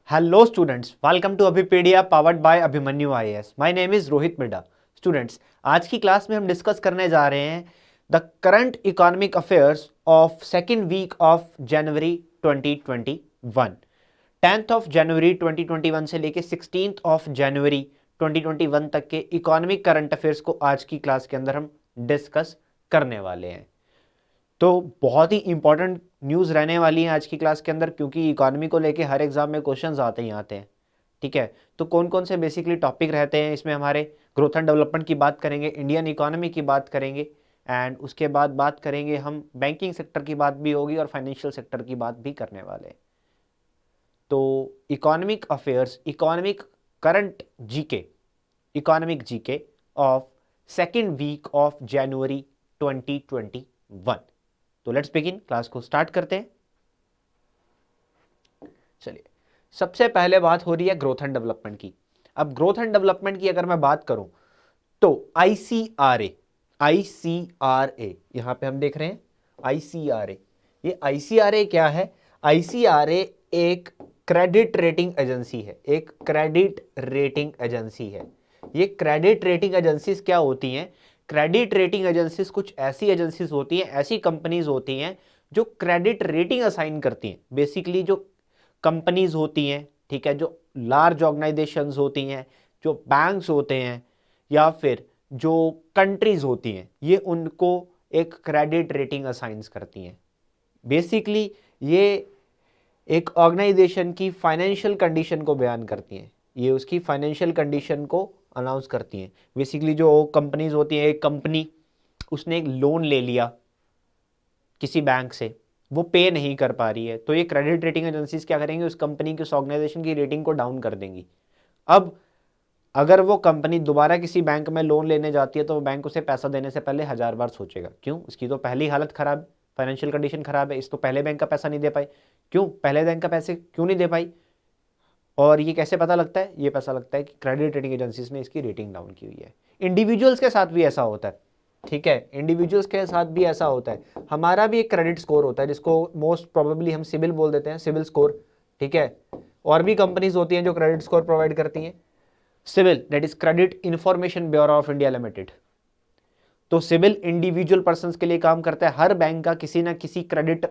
Hello students, welcome to Abhipedia powered by Abhimanyu IAS. My name is Rohit Midha. Students, आज की class में हम discuss करने जा रहे हैं the current economic affairs of second week of January 2021. 10th of January 2021 से लेके 16th ऑफ जनवरी 2021 तक के इकोनॉमिक करंट अफेयर्स को आज की क्लास के अंदर हम डिस्कस करने वाले हैं. तो बहुत ही इंपॉर्टेंट न्यूज़ रहने वाली है आज की क्लास के अंदर, क्योंकि इकोनॉमी को लेके हर एग्जाम में क्वेश्चंस आते ही आते हैं. ठीक है, तो कौन कौन से बेसिकली टॉपिक रहते हैं इसमें, हमारे ग्रोथ एंड डेवलपमेंट की बात करेंगे, इंडियन इकोनॉमी की बात करेंगे, एंड उसके बाद बात करेंगे हम बैंकिंग सेक्टर की बात भी होगी और फाइनेंशियल सेक्टर की बात भी करने वाले हैं. तो economic affairs, economic current GK, economic GK of second week of January 2021. तो लेट्स बिगिन, क्लास को स्टार्ट करते हैं. चलिए, सबसे पहले बात हो रही है ग्रोथ एंड डेवलपमेंट की. अब ग्रोथ एंड डेवलपमेंट की अगर मैं बात करूं तो आईसीआरए, आईसीआरए यहां पे हम देख रहे हैं आईसीआरए. ये आईसीआरए क्या है? आईसीआरए एक क्रेडिट रेटिंग एजेंसी है, एक क्रेडिट रेटिंग एजेंसी है. ये क्रेडिट रेटिंग एजेंसीज क्या होती हैं? क्रेडिट रेटिंग एजेंसीज कुछ ऐसी एजेंसीज होती हैं, ऐसी कंपनीज होती हैं जो क्रेडिट रेटिंग असाइन करती हैं. बेसिकली जो कंपनीज होती हैं, ठीक है, जो लार्ज ऑर्गेनाइजेशंस होती हैं, जो बैंक्स होते हैं, या फिर जो कंट्रीज होती हैं, ये उनको एक क्रेडिट रेटिंग असाइंस करती हैं. बेसिकली ये एक ऑर्गेनाइजेशन की फाइनेंशियल कंडीशन को बयान करती हैं, ये उसकी फाइनेंशियल कंडीशन को अनाउंस करती हैं. बेसिकली जो कंपनीज होती हैं, एक कंपनी उसने एक लोन ले लिया किसी बैंक से, वो पे नहीं कर पा रही है, तो ये क्रेडिट रेटिंग एजेंसीज क्या करेंगी? उस कंपनी की, उस ऑर्गेनाइजेशन की रेटिंग को डाउन कर देंगी. अब अगर वो कंपनी दोबारा किसी बैंक में लोन लेने जाती है तो वो बैंक उसे पैसा देने से पहले 1000 बार सोचेगा. क्यों? इसकी तो पहली हालत खराब, फाइनेंशियल कंडीशन खराब है, इस तो पहले बैंक का पैसा नहीं दे पाई. क्यों पहले बैंक का पैसे क्यों नहीं दे पाई? और ये कैसे पता लगता है? ये पता लगता है कि क्रेडिट रेटिंग एजेंसीज ने इसकी रेटिंग डाउन की हुई है. इंडिविजुअल्स के साथ भी ऐसा होता है. ठीक है, इंडिविजुअल्स के साथ भी ऐसा होता है. हमारा भी एक क्रेडिट स्कोर होता है जिसको मोस्ट प्रोबेबली हम सिबिल बोल देते हैं, सिबिल स्कोर. ठीक है, और भी कंपनीज होती हैं जो क्रेडिट स्कोर प्रोवाइड करती हैं. CIBIL, that is credit information bureau of India limited. तो सिबिल इंडिविजुअल पर्सन के लिए काम करता है. हर बैंक का किसी ना किसी क्रेडिट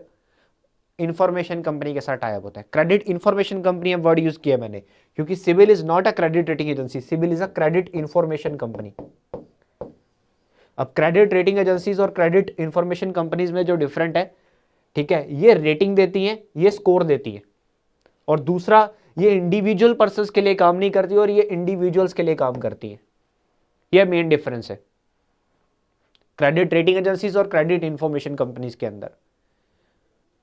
इंफॉर्मेशन कंपनी के साथ टाई अप होता है. क्रेडिट इंफॉर्मेशन कंपनी अब वर्ड यूज किया मैंने, क्योंकि CIBIL is not a credit rating agency, CIBIL is a credit information company. अब क्रेडिट रेटिंग एजेंसीज और क्रेडिट इंफॉर्मेशन कंपनीज में जो डिफरेंट है, ठीक है, ये रेटिंग देती हैं, ये स्कोर देती है. और दूसरा, ये इंडिविजुअल पर्सन्स के लिए काम नहीं करती और ये इंडिविजुअल्स के लिए काम करती है. ये मेन डिफरेंस है क्रेडिट रेटिंग एजेंसीज और क्रेडिट इंफॉर्मेशन कंपनीज के अंदर.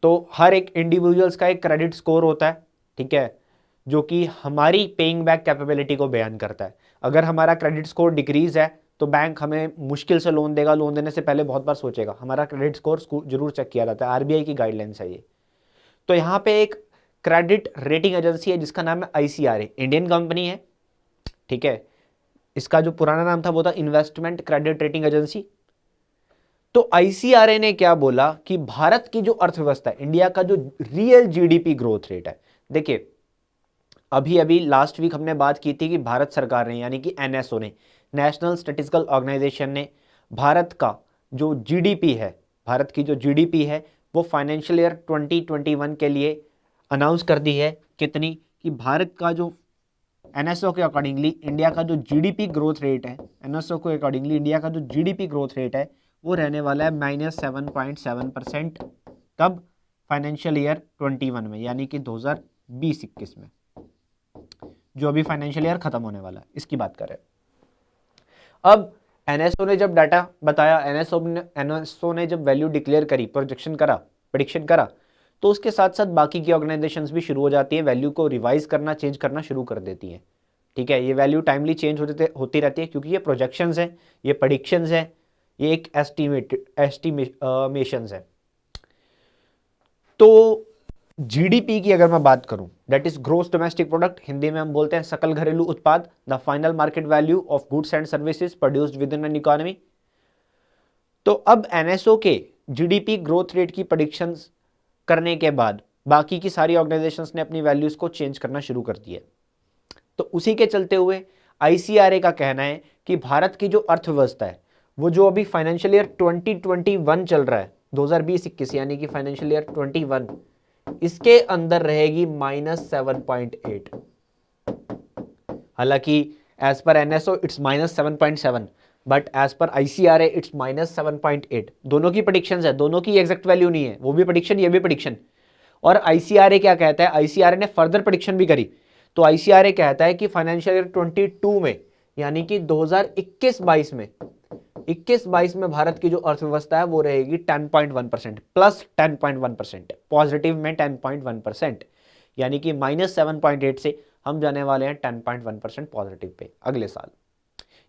तो हर एक इंडिविजुअल्स का एक क्रेडिट स्कोर होता है, ठीक है, जो कि हमारी पेइंग बैक कैपेबिलिटी को बयान करता है. अगर हमारा क्रेडिट स्कोर डिक्रीज है तो बैंक हमें मुश्किल से लोन देगा, लोन देने से पहले बहुत बार सोचेगा. हमारा क्रेडिट स्कोर जरूर चेक किया जाता है, आरबीआई की गाइडलाइंस है ये. तो यहाँ पे एक क्रेडिट रेटिंग एजेंसी है जिसका नाम है आईसीआरए, इंडियन कंपनी है. ठीक है, इसका जो पुराना नाम था वो था इन्वेस्टमेंट क्रेडिट रेटिंग एजेंसी. तो आईसीआरए ने क्या बोला कि भारत की जो अर्थव्यवस्था है, इंडिया का जो रियल जीडीपी ग्रोथ रेट है, देखिए अभी अभी लास्ट वीक हमने बात की थी कि भारत सरकार ने, यानी कि एनएसओ ने, नेशनल स्टैटिस्टिकल ऑर्गेनाइजेशन ने भारत का जो जीडीपी है, भारत की जो जीडीपी है वो फाइनेंशियल ईयर 2021 के लिए अनाउंस कर दी है. कितनी? कि भारत का जो एनएसओ के अकॉर्डिंगली इंडिया का जो जीडीपी ग्रोथ रेट है, एनएसओ के अकॉर्डिंगली इंडिया का जो जीडीपी ग्रोथ रेट है वो रहने वाला है -7.7%. कब? फाइनेंशियल ईयर 21 में, यानी कि 2020-21 में, जो अभी फाइनेंशियल ईयर खत्म होने वाला है, इसकी बात कर रहे हैं. अब एनएसओ ने जब डाटा बताया, एनएसओ ने जब वैल्यू डिक्लेयर करी, प्रोजेक्शन करा, प्रेडिक्शन करा, तो उसके साथ साथ बाकी की ऑर्गेनाइजेशंस भी शुरू हो जाती है, वैल्यू को रिवाइज करना, चेंज करना शुरू कर देती हैं. ठीक है, ये वैल्यू टाइमली चेंज होती रहती है, क्योंकि ये प्रोजेक्शंस हैं, ये प्रेडिक्शंस हैं, ये एक एस्टिमेशंस है. तो जीडीपी की अगर मैं बात करूं, that is gross domestic product, Hindi में हम बोलते हैं सकल घरेलू उत्पाद, the final market value of goods and services produced within an economy. तो अब एनएसओ के जीडीपी ग्रोथ रेट की प्रेडिक्शंस करने के बाद बाकी की सारी ऑर्गेनाइजेशंस ने अपनी वैल्यूज को चेंज करना शुरू कर दिया। तो उसी के चलते हुए आईसीआरए का कहना है कि भारत की जो अर्थव्यवस्था है वो जो अभी फाइनेंशियल ईयर 2021 चल रहा है 2020-21 यानी कि फाइनेंशियल ईयर 21 इसके अंदर रहेगी -7.8। हालांकि as per NSO it's -7.7 but as per ICRA it's -7.8। दोनों की प्रेडिक्शंस है, दोनों की एग्जैक्ट वैल्यू नहीं है, वो भी प्रेडिक्शन ये भी प्रेडिक्शन। और आईसीआरए क्या कहता है, आईसीआरए ने फर्दर प्रेडिक्शन भी करी। तो आईसीआरए कहता है कि फाइनेंशियल ईयर 22 में यानी कि 2021-22 में 21-22 में भारत की जो अर्थव्यवस्था है वो रहेगी 10.1% प्लस 10.1%, पॉजिटिव में 10.1%, यानी कि -7.8 से हम जाने वाले हैं 10.1% पॉजिटिव पे अगले साल।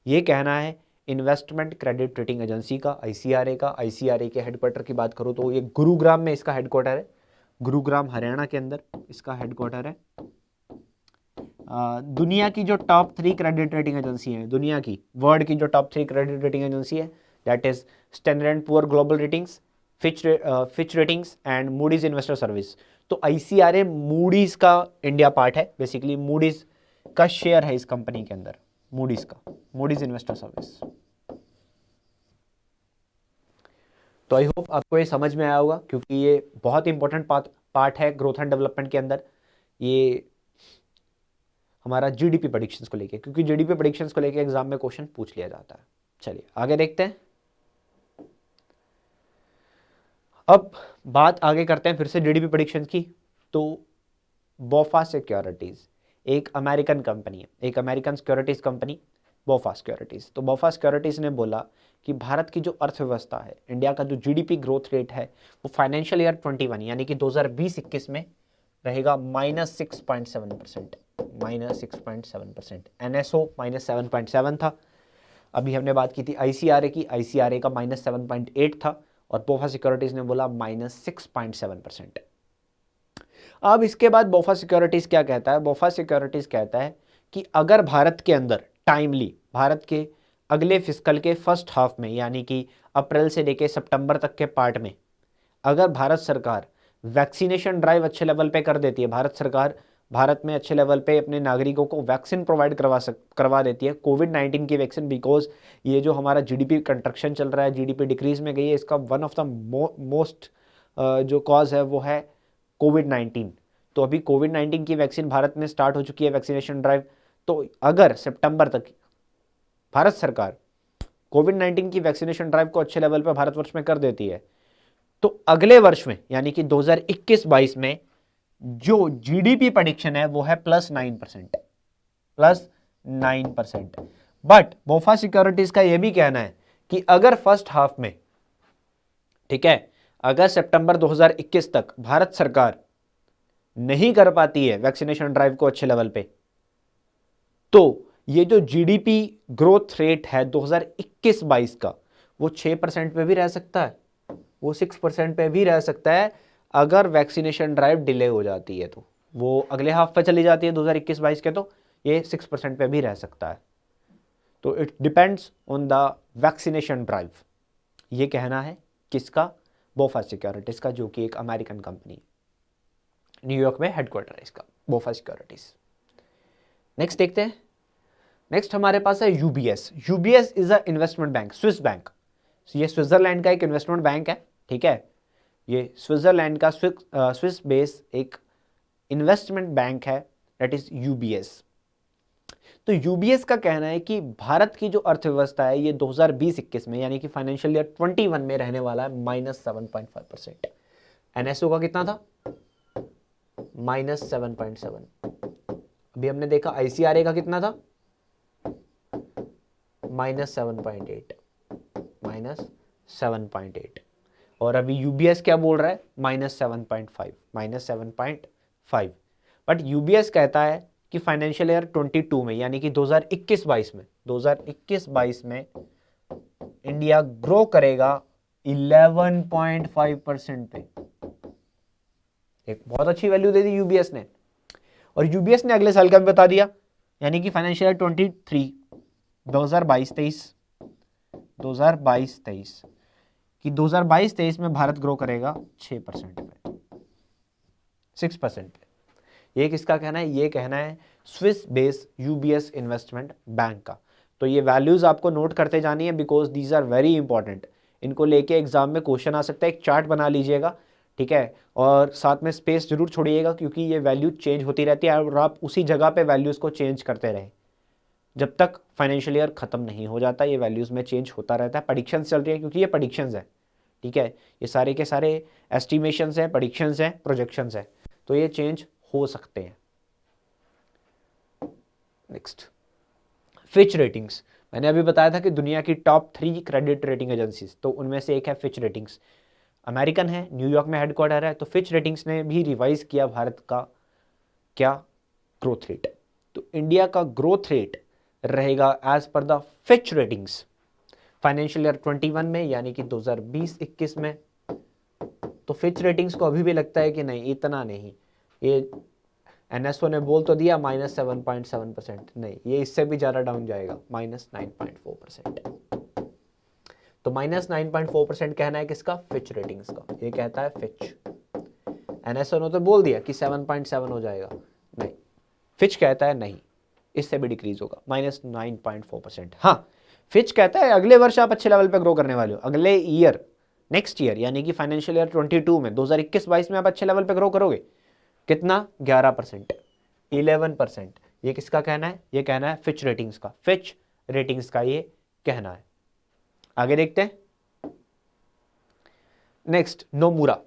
ये कहना है इन्वेस्टमेंट क्रेडिट रेटिंग एजेंसी का, आईसीआरए का। आईसीआरए के हेडक्वार्टर की बात करूं तो ये गुरुग्राम में इसका हेडक्वार्टर है, गुरुग्राम हरियाणा के अंदर इसका हेडक्वार्टर है। दुनिया की जो टॉप 3 क्रेडिट रेटिंग एजेंसी है, दुनिया की वर्ल्ड की जो टॉप 3 क्रेडिट रेटिंग एजेंसी है that is standard and poor global ratings, Fitch ratings and Moody's investor service. तो आईसीआरए मूडीज का इंडिया पार्ट है, बेसिकली मूडीज का शेयर है इस कंपनी के अंदर, मूडीज का, मूडीज इन्वेस्टर सर्विस। तो आई होप आपको ये समझ में आया होगा, क्योंकि ये बहुत इंपॉर्टेंट पार्ट है ग्रोथ एंड डेवलपमेंट के अंदर, ये हमारा जीडीपी प्रेडिक्शंस को लेके, क्योंकि जीडीपी प्रेडिक्शंस को लेके एग्जाम में क्वेश्चन पूछ लिया जाता है। चलिए आगे देखते हैं। अब बात आगे करते हैं फिर से जीडीपी प्रेडिक्शंस की। तो बोफा सिक्योरिटीज एक अमेरिकन कंपनी है, एक अमेरिकन सिक्योरिटीज कंपनी बोफा सिक्योरिटीज। तो बोफा सिक्योरिटीज ने बोला कि भारत की जो अर्थव्यवस्था है, इंडिया का जो जीडीपी ग्रोथ रेट है वो फाइनेंशियल ईयर 21 यानी कि 2020-21 में रहेगा -6.7%, -6.7%। एनएसओ -7.7 था। अभी हमने बात की थी आईसीआरए की, आईसीआरए का -7.8 था और बोफा सिक्योरिटीज ने बोला -6.7%। अब इसके बाद बोफा सिक्योरिटीज क्या कहता है, बोफा सिक्योरिटीज कहता है कि अगर भारत के अंदर टाइमली, भारत के अगले फिस्कल के फर्स्ट हाफ में यानी कि अप्रैल से लेकर सितंबर तक के पार्ट में अगर भारत सरकार वैक्सीनेशन ड्राइव अच्छे लेवल पे कर देती है, भारत सरकार भारत में अच्छे लेवल पे अपने नागरिकों को वैक्सीन प्रोवाइड करवा देती है, कोविड-19 की वैक्सीन। बिकॉज ये जो हमारा जीडीपी कंट्रक्शन चल रहा है, जीडीपी डिक्रीज में गई है, इसका वन ऑफ द मोस्ट जो कॉज है वो है कोविड-19। तो अभी कोविड-19 की वैक्सीन भारत में स्टार्ट हो चुकी है, वैक्सीनेशन ड्राइव। तो अगर सितंबर तक भारत सरकार कोविड-19 की वैक्सीनेशन ड्राइव को अच्छे लेवल पर भारतवर्ष में कर देती है, तो अगले वर्ष में यानी कि 2021-22 में जो जीडीपी प्रेडिक्शन है वो है +9%, +9%। बट बोफा सिक्योरिटीज का यह भी कहना है कि अगर फर्स्ट हाफ में, ठीक है, अगर सितंबर 2021 तक भारत सरकार नहीं कर पाती है वैक्सीनेशन ड्राइव को अच्छे लेवल पे, तो ये जो जीडीपी ग्रोथ रेट है 2021-22 का वो 6% पे भी रह सकता है, वो 6% पे भी रह सकता है अगर वैक्सीनेशन ड्राइव डिले हो जाती है। तो वो अगले हाफ पे चली जाती है 2021-22 के, तो ये 6% पे भी रह सकता है। तो it depends on the vaccination drive, ये कहना है किसका, बोफा सिक्योरिटीज का, जो कि एक अमेरिकन कंपनी, न्यूयॉर्क में हेडक्वार्टर है इसका, बोफा सिक्योरिटीज। नेक्स्ट देखते हैं। नेक्स्ट हमारे पास है UBS. UBS is a investment bank, Swiss bank. ये स्विट्जरलैंड का एक इन्वेस्टमेंट बैंक है, ठीक है। ये स्विट्जरलैंड का स्विस बेस एक इन्वेस्टमेंट बैंक है, दैट इज यूबीएस। तो यूबीएस का कहना है कि भारत की जो अर्थव्यवस्था है ये 2020-21 में यानी कि फाइनेंशियल ईयर 21 में रहने वाला है -7.5%। एनएसओ का कितना था, -7.7। अभी हमने देखा आईसीआरए का कितना था, -7.8, -7.8। और अभी यूबीएस क्या बोल रहा है, -7.5, -7.5। बट यूबीएस कहता है कि फाइनेंशियल ईयर 22 में यानी कि 2021-22 में, 2021-22 में इंडिया ग्रो करेगा 11.5% पे। एक बहुत अच्छी वैल्यू दे दी यूबीएस ने। और यूबीएस ने अगले साल का भी बता दिया, यानी कि फाइनेंशियल ईयर 2022-23 कि 2022-23 में भारत ग्रो करेगा 6% पे। 6% पे। ये किसका कहना है? ये कहना है Swiss base UBS investment bank का। तो ये वैल्यूज आपको नोट करते जानी है because these are very important. इनको लेके एग्जाम में क्वेश्चन आ सकता है। एक चार्ट बना लीजिएगा, ठीक है, और साथ में स्पेस जरूर छोड़िएगा क्योंकि ये वैल्यू चेंज होती रहती है और आप उसी जगह पे वैल्यूज को चेंज करते रहें जब तक फाइनेंशियल ईयर खत्म नहीं हो जाता। ये वैल्यूज में चेंज होता रहता है। प्रेडिक्शंस चल रही है क्योंकि ये प्रेडिक्शंस है, ठीक है, ये सारे के सारे एस्टिमेशंस हैं, प्रेडिक्शंस हैं, प्रोजेक्शंस हैं, तो ये चेंज हो सकते हैं। Next, Fitch ratings. मैंने अभी बताया था कि दुनिया की टॉप 3 क्रेडिट रेटिंग एजेंसीज, तो उनमें से एक है फिच रेटिंग्स। अमेरिकन है, न्यूयॉर्क में हेडक्वार्टर है। तो फिच रेटिंग्स ने भी रिवाइज किया भारत का क्या ग्रोथ रेट। तो इंडिया का ग्रोथ रेट रहेगा as per the Fitch ratings financial year 21 में, यानी कि 2020-21 में। तो फिच रेटिंग्स को अभी भी लगता है कि नहीं, इतना नहीं, ये एनएसओ ने बोल तो दिया -7.7%, नहीं, ये इससे भी ज़्यादा डाउन जाएगा, -9.4%। तो -9.4% कहना है किसका? फिच रेटिंग्स का। ये कहता है फिच। एनएसओ ने तो बोल दिया कि 7.7 हो जाएगा, नहीं, फिच कहता है नहीं, इससे भी डिक्रीज होगा, -9.4%। हाँ, फिच कहता है अगले वर्ष आप अच्छे लेवल पे ग्रो करने वाले हो, अगले ईयर, नेक्स्ट ईयर, यानी कि फाइनेंशियल ईयर 22 में, 2021-22 में आप अच्छे लेवल पे ग्रो करोगे। कितना? 11%, 11%। ये किसका कहना है? ये कहना है फिच रेटिंग्स का। फिच रेटिंग्स का ये कहना है। आगे देखते हैं। Next, Nomura.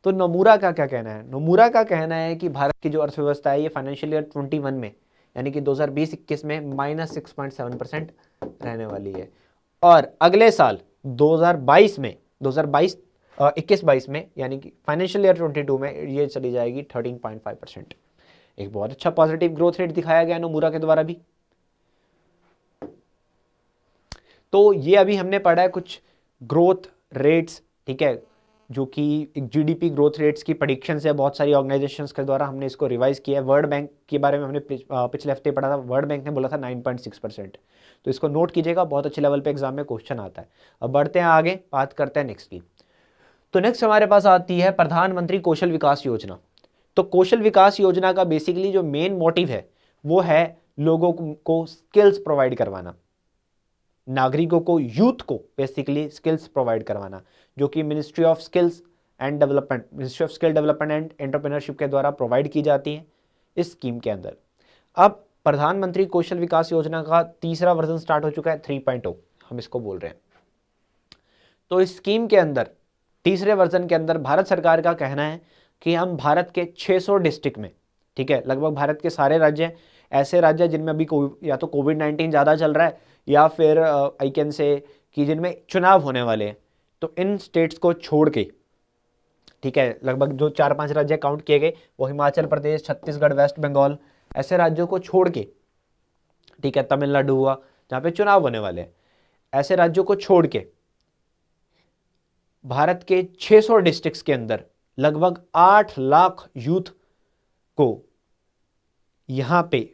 तो नोमुरा का क्या कहना है? नोमुरा का कहना है कि भारत की जो अर्थव्यवस्था है ये फाइनेंशियल ईयर 21 में, यानी कि 2020-21 में -6.7% रहने वाली है, और अगले साल 2022 में, 21-22 में, यानी कि फाइनेंशियल ईयर 22 में ये चली जाएगी 13.5%। एक बहुत अच्छा पॉजिटिव ग्रोथ रेट दिखाया गया नोमुरा के द्वारा भी। तो ये अभी हमने पढ़ा है कुछ ग्रोथ रेट्स, ठीक है, जो कि एक जीडीपी ग्रोथ रेट्स की प्रेडिक्शंस है बहुत सारी ऑर्गेनाइजेशंस के द्वारा। हमने इसको रिवाइज किया है। वर्ल्ड बैंक के बारे में हमने पिछले हफ्ते पढ़ा था। वर्ल्ड बैंक ने बोला था 9.6%। तो इसको नोट कीजिएगा, बहुत अच्छे लेवल पे एग्जाम में क्वेश्चन आता है। अब बढ़ते हैं आगे, बात करते हैं नेक्स्ट की। तो नेक्स्ट हमारे पास आती है प्रधानमंत्री कौशल विकास योजना। तो कौशल विकास योजना का बेसिकली जो मेन मोटिव है वो है लोगों को स्किल्स प्रोवाइड करवाना, नागरिकों को, यूथ को बेसिकली स्किल्स प्रोवाइड करवाना, जो कि ministry of skills and development, ministry of skill development and entrepreneurship के द्वारा प्रोवाइड की जाती है इस स्कीम के अंदर। अब प्रधानमंत्री कौशल विकास योजना का तीसरा वर्जन स्टार्ट हो चुका है, 3.0 हम इसको बोल रहे हैं। तो इस स्कीम के अंदर तीसरे वर्जन के अंदर भारत सरकार का कहना है कि हम भारत के 600 डिस्ट्रिक्ट में, ठीक है, लगभग भारत के सारे राज्य, ऐसे राज्य जिनमें अभी या तो कोविड-19 ज़्यादा चल रहा है या फिर आई कैन से कि जिनमें चुनाव होने वाले हैं, तो इन स्टेट्स को छोड़ के, ठीक है, लगभग जो 4-5 राज्य काउंट किए गए वो हिमाचल प्रदेश, छत्तीसगढ़, वेस्ट बंगाल, ऐसे राज्यों को छोड़ के, ठीक है, तमिलनाडु हुआ जहाँ पे चुनाव होने वाले हैं, ऐसे राज्यों को छोड़ के भारत के 600 डिस्ट्रिक्ट्स के अंदर लगभग 8 लाख यूथ को यहाँ पे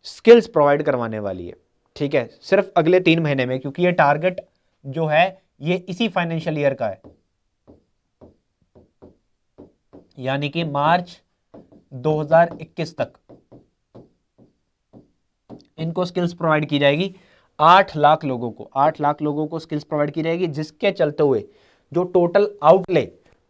स्किल्स प्रोवाइड करवाने वाली है, ठीक है, सिर्फ अगले 3 महीने में, क्योंकि ये टारगेट जो है ये इसी फाइनेंशियल ईयर का है, यानी कि मार्च 2021 तक इनको स्किल्स प्रोवाइड की जाएगी। 8 लाख लोगों को, 8 लाख लोगों को स्किल्स प्रोवाइड की जाएगी, जिसके चलते हुए जो टोटल आउटले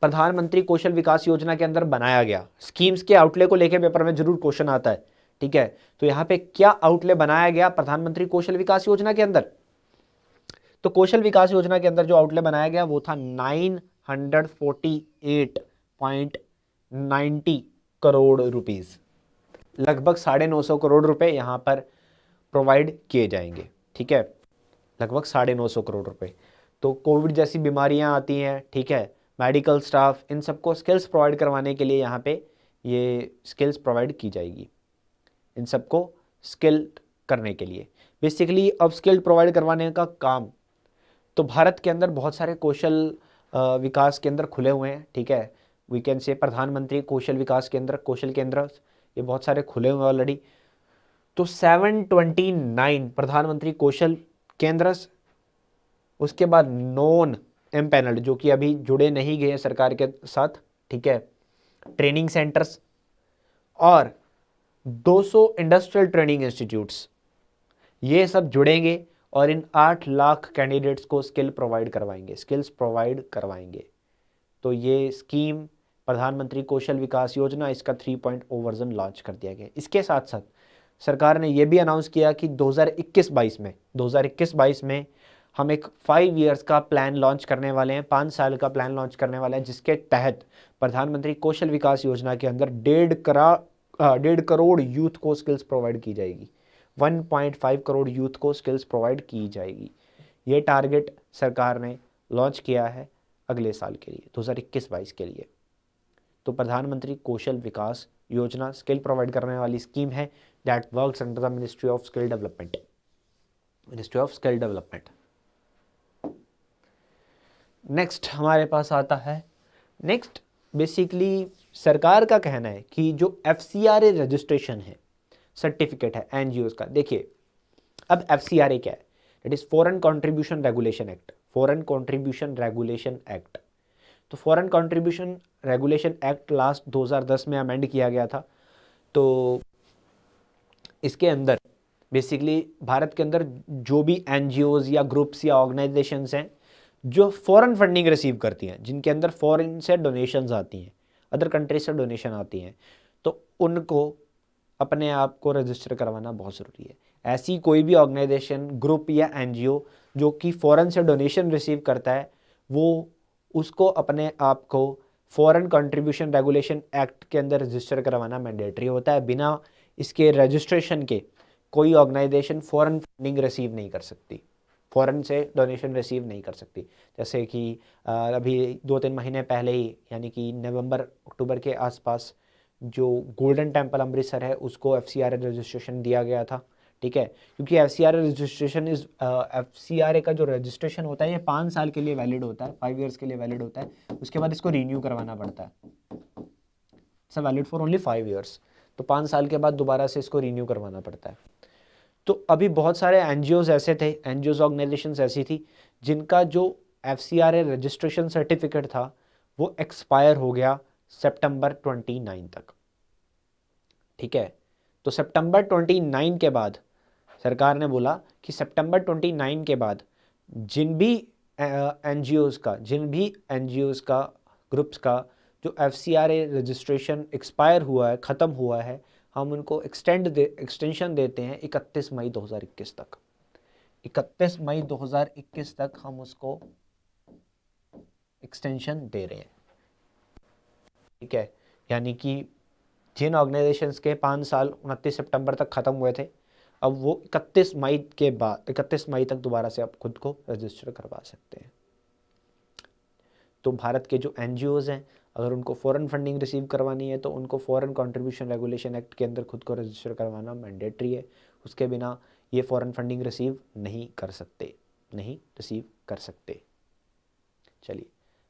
प्रधानमंत्री कौशल विकास योजना के अंदर बनाया गया, स्कीम्स के आउटले को लेकर पेपर में जरूर क्वेश्चन आता है, ठीक है, तो यहां पे क्या आउटले बनाया गया प्रधानमंत्री कौशल विकास योजना के अंदर? तो कौशल विकास योजना के अंदर जो आउटले बनाया गया वो था 948.90 करोड़ रुपीस, लगभग 950 करोड़ रुपए यहां पर प्रोवाइड किए जाएंगे, ठीक है, लगभग 950 करोड़ रुपए। तो कोविड जैसी बीमारियां आती हैं, ठीक है, मेडिकल स्टाफ, इन सबको स्किल्स प्रोवाइड करवाने के लिए यहाँ पे ये स्किल्स प्रोवाइड की जाएगी, इन सबको स्किल करने के लिए बेसिकली। अब स्किल प्रोवाइड करवाने का काम तो भारत के अंदर बहुत सारे कौशल विकास केंद्र खुले हुए हैं, ठीक है, वी कैन से प्रधानमंत्री कौशल विकास केंद्र, कौशल केंद्र, ये बहुत सारे खुले हुए ऑलरेडी। तो 729 प्रधानमंत्री कौशल केंद्र, उसके बाद नॉन एम्पैनल्ड जो कि अभी जुड़े नहीं गए सरकार के साथ, ठीक है, ट्रेनिंग सेंटर्स और 200 इंडस्ट्रियल ट्रेनिंग इंस्टीट्यूट्स, ये सब जुड़ेंगे और इन 8 लाख कैंडिडेट्स को स्किल्स प्रोवाइड करवाएंगे। तो ये स्कीम प्रधानमंत्री कौशल विकास योजना, इसका 3.0 वर्जन लॉन्च कर दिया गया। इसके साथ साथ सरकार ने यह भी अनाउंस किया कि 2021-22 में हम एक 5 ईयर्स का प्लान लॉन्च करने वाले हैं, 5 साल का प्लान लॉन्च करने वाले हैं, जिसके तहत प्रधानमंत्री कौशल विकास योजना के अंदर 1.5 करोड़ यूथ को स्किल्स प्रोवाइड की जाएगी। 1.5 करोड़ यूथ को स्किल्स प्रोवाइड की जाएगी। ये टारगेट सरकार ने लॉन्च किया है अगले साल के लिए, 2021-22 के लिए। तो प्रधानमंत्री कौशल विकास योजना स्किल प्रोवाइड करने वाली स्कीम है that works under the ministry of skill development. Next हमारे पास आता है, नेक्स्ट बेसिकली सरकार का कहना है कि जो FCRA रजिस्ट्रेशन है, सर्टिफिकेट है एनजीओ का। देखिए अब FCRA क्या है, it is foreign contribution regulation act. Foreign contribution regulation act, तो foreign contribution regulation act last 2010 में अमेंड किया गया था। तो इसके अंदर बेसिकली भारत के अंदर जो भी एनजीओज या ग्रुप्स या ऑर्गेनाइजेशंस हैं जो फॉरेन फंडिंग रिसीव करती हैं, जिनके अंदर फॉरेन से डोनेशंस आती हैं, अदर कंट्री से डोनेशन आती हैं, तो उनको अपने आप को रजिस्टर करवाना बहुत ज़रूरी है। ऐसी कोई भी ऑर्गेनाइजेशन, ग्रुप या एनजीओ जो कि फॉरेन से डोनेशन रिसीव करता है, वो उसको अपने आप को फॉरेन कंट्रीब्यूशन रेगुलेशन एक्ट के अंदर रजिस्टर करवाना मैंडेटरी होता है। बिना इसके रजिस्ट्रेशन के कोई ऑर्गेनाइजेशन फॉरेन फंडिंग रिसीव नहीं कर सकती, फॉरेन से डोनेशन रिसीव नहीं कर सकती। जैसे कि अभी 2-3 महीने पहले ही, यानी कि नवंबर-अक्टूबर के आसपास, जो गोल्डन टेम्पल अमृतसर है उसको FCRA रजिस्ट्रेशन दिया गया था। ठीक है, क्योंकि FCRA का जो रजिस्ट्रेशन होता है ये 5 साल के लिए वैलिड होता है, 5 ईयर्स के लिए वैलिड होता है। उसके बाद इसको रीन्यू करवाना पड़ता है। It's valid for only 5 years, तो 5 साल के बाद दोबारा से इसको रीन्यू करवाना पड़ता है। तो अभी बहुत सारे एनजीओज ऐसे थे, एनजीओज ऑर्गेनाइजेशंस ऐसी थी जिनका जो FCRA रजिस्ट्रेशन सर्टिफिकेट था वो एक्सपायर हो गया सितंबर 29 तक। ठीक है, तो सितंबर 29 के बाद सरकार ने बोला कि सितंबर 29 के बाद जिन भी एनजीओज का ग्रुप्स का जो FCRA रजिस्ट्रेशन एक्सपायर हुआ है, ख़त्म हुआ है, हम उनको एक्सटेंशन देते हैं 31 मई 2021 तक। 31 मई 2021 तक हम उसको एक्सटेंशन दे रहे हैं। ठीक है, यानी कि जिन ऑर्गेनाइजेशंस के 5 साल 29 सितंबर तक ख़त्म हुए थे, अब वो 31 मई तक दोबारा से आप खुद को रजिस्टर करवा सकते हैं। तो भारत के जो एनजीओज हैं, अगर उनको फॉरेन फंडिंग रिसीव करवानी है तो उनको फॉरेन कंट्रीब्यूशन रेगुलेशन एक्ट के अंदर खुद को रजिस्टर करवाना मैंडेटरी है। उसके बिना ये फॉरेन फंडिंग रिसीव कर सकते। चलिए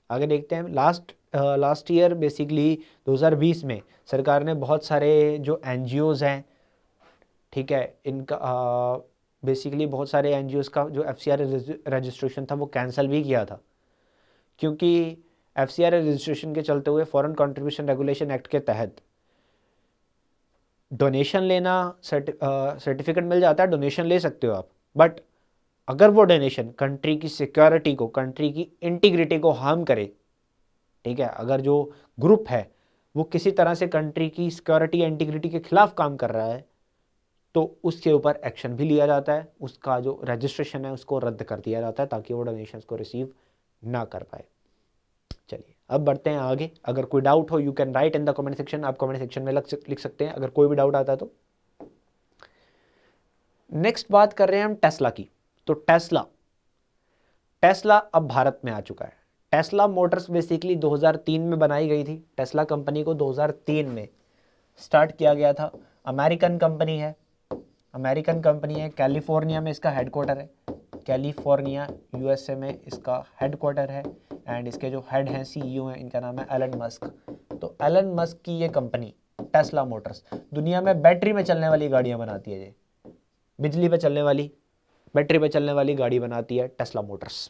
आगे देखते हैं। लास्ट ईयर बेसिकली 2020 में सरकार ने बहुत सारे जो एनजीओज हैं, ठीक है, इनका बेसिकली बहुत सारे एनजीओज का जो FCRA रजिस्ट्रेशन था वो कैंसिल भी किया था, क्योंकि FCRA रजिस्ट्रेशन के चलते हुए फॉरेन कंट्रीब्यूशन रेगुलेशन एक्ट के तहत डोनेशन लेना, सर्टिफिकेट मिल जाता है, डोनेशन ले सकते हो आप, बट अगर वो डोनेशन कंट्री की सिक्योरिटी को, कंट्री की इंटीग्रिटी को हार्म करे, ठीक है, अगर जो ग्रुप है वो किसी तरह से कंट्री की सिक्योरिटी या इंटीग्रिटी के खिलाफ काम कर रहा है, तो उसके ऊपर एक्शन भी लिया जाता है, उसका जो रजिस्ट्रेशन है उसको रद्द कर दिया जाता है ताकि वो डोनेशंस को रिसीव ना कर पाए। चलिए अब बढ़ते हैं आगे। अगर कोई डाउट हो you can write in the comment section, आप कमेंट सेक्शन में लिख सकते हैं अगर कोई भी डाउट आता है तो। नेक्स्ट बात कर रहे हैं हम टेस्ला की। तो टेस्ला अब भारत में आ चुका है। टेस्ला मोटर्स बेसिकली 2003 में बनाई गई थी। टेस्ला कंपनी को 2003 में स्टार्ट किया गया था। अमेरिकन कंपनी है, कैलिफोर्निया में इसका हेडक्वार्टर है, कैलिफोर्निया USA में इसका हेडक्वार्टर है। एंड इसके जो हेड हैं, CEO हैं, इनका नाम है एलन मस्क। तो एलन मस्क की ये कंपनी टेस्ला मोटर्स दुनिया में बैटरी में चलने वाली गाड़ियाँ बनाती है। ये बिजली पे चलने वाली, बैटरी पे चलने वाली गाड़ी बनाती है टेस्ला मोटर्स।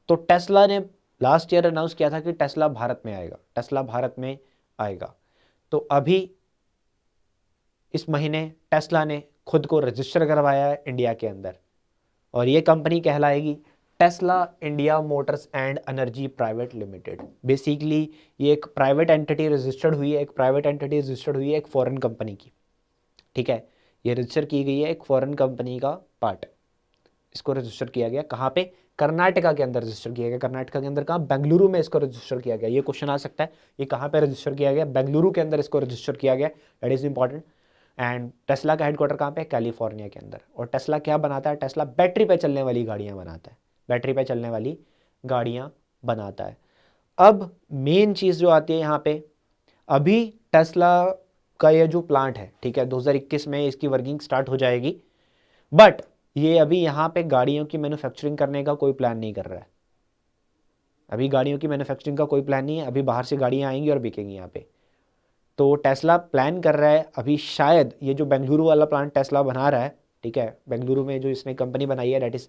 तो टेस्ला ने लास्ट ईयर अनाउंस किया था कि टेस्ला भारत में आएगा, टेस्ला भारत में आएगा। तो अभी इस महीने टेस्ला ने खुद को रजिस्टर करवाया है इंडिया के अंदर, और ये कंपनी कहलाएगी Tesla India Motors and Energy Private Limited. Basically ये एक प्राइवेट एंटिटी रजिस्टर्ड हुई है, एक प्राइवेट एंटिटी रजिस्टर्ड हुई है एक फॉरेन कंपनी की, ठीक है। ये रजिस्टर की गई है एक फॉरेन कंपनी का पार्ट, इसको रजिस्टर किया गया कहाँ पे, कर्नाटका के अंदर रजिस्टर किया गया। कर्नाटका के अंदर कहाँ, बेंगलुरु में इसको रजिस्टर किया गया। ये क्वेश्चन आ सकता है, ये कहाँ पे रजिस्टर किया गया, बेंगलुरु के अंदर इसको रजिस्टर किया गया, that is important. And Tesla का हेडक्वार्टर कहाँ पे, कैलिफोर्निया के अंदर। और टेस्ला क्या बनाता है, टेस्ला बैटरी पे चलने वाली गाड़ियाँ बनाता है, बैटरी पे चलने वाली गाड़ियाँ बनाता है। अब मेन चीज़ जो आती है यहाँ पे, अभी टेस्ला का ये जो प्लांट है, ठीक है, 2021 में इसकी वर्किंग स्टार्ट हो जाएगी, बट ये अभी यहाँ पे गाड़ियों की मैन्युफैक्चरिंग करने का कोई प्लान नहीं कर रहा है। अभी गाड़ियों की मैन्युफैक्चरिंग का कोई प्लान नहीं है, अभी बाहर से गाड़ियाँ आएंगी और बिकेंगी यहाँ पे। तो टेस्ला प्लान कर रहा है अभी, शायद ये जो बेंगलुरु वाला प्लांट टेस्ला बना रहा है, ठीक है, बेंगलुरु में जो इसने कंपनी बनाई है that is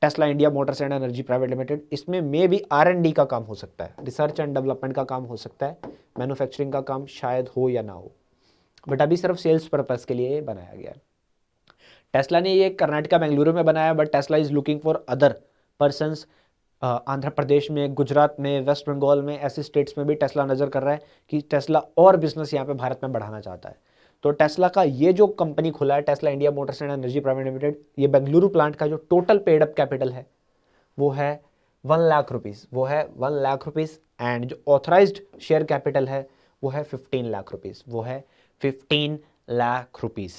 Tesla India Motors and Energy Private limited, इसमें मे भी R&D का काम हो सकता है, रिसर्च एंड डेवलपमेंट का काम हो सकता है, मैन्युफैक्चरिंग का काम शायद हो या ना हो, बट अभी सिर्फ सेल्स पर्पज़ के लिए बनाया गया है। टेस्ला ने ये कर्नाटका बेंगलुरु में बनाया, but Tesla is looking for other persons, Andhra Pradesh में, गुजरात में, वेस्ट बंगाल में, ऐसे स्टेट्स में भी टेस्ला नज़र कर रहा है कि टेस्ला और बिजनेस यहाँ पे भारत में बढ़ाना चाहता है। तो टेस्ला का ये जो कंपनी खुला है, Tesla India Motors and Energy Private limited, ये बेंगलुरु प्लांट का जो टोटल पेड अप कैपिटल है वो है 1 लाख रुपीज़, वो है 1 लाख रुपीज़। एंड जो ऑथराइज्ड शेयर कैपिटल है वो है 15 लाख रुपीज़, वो है 15 lakh rupees.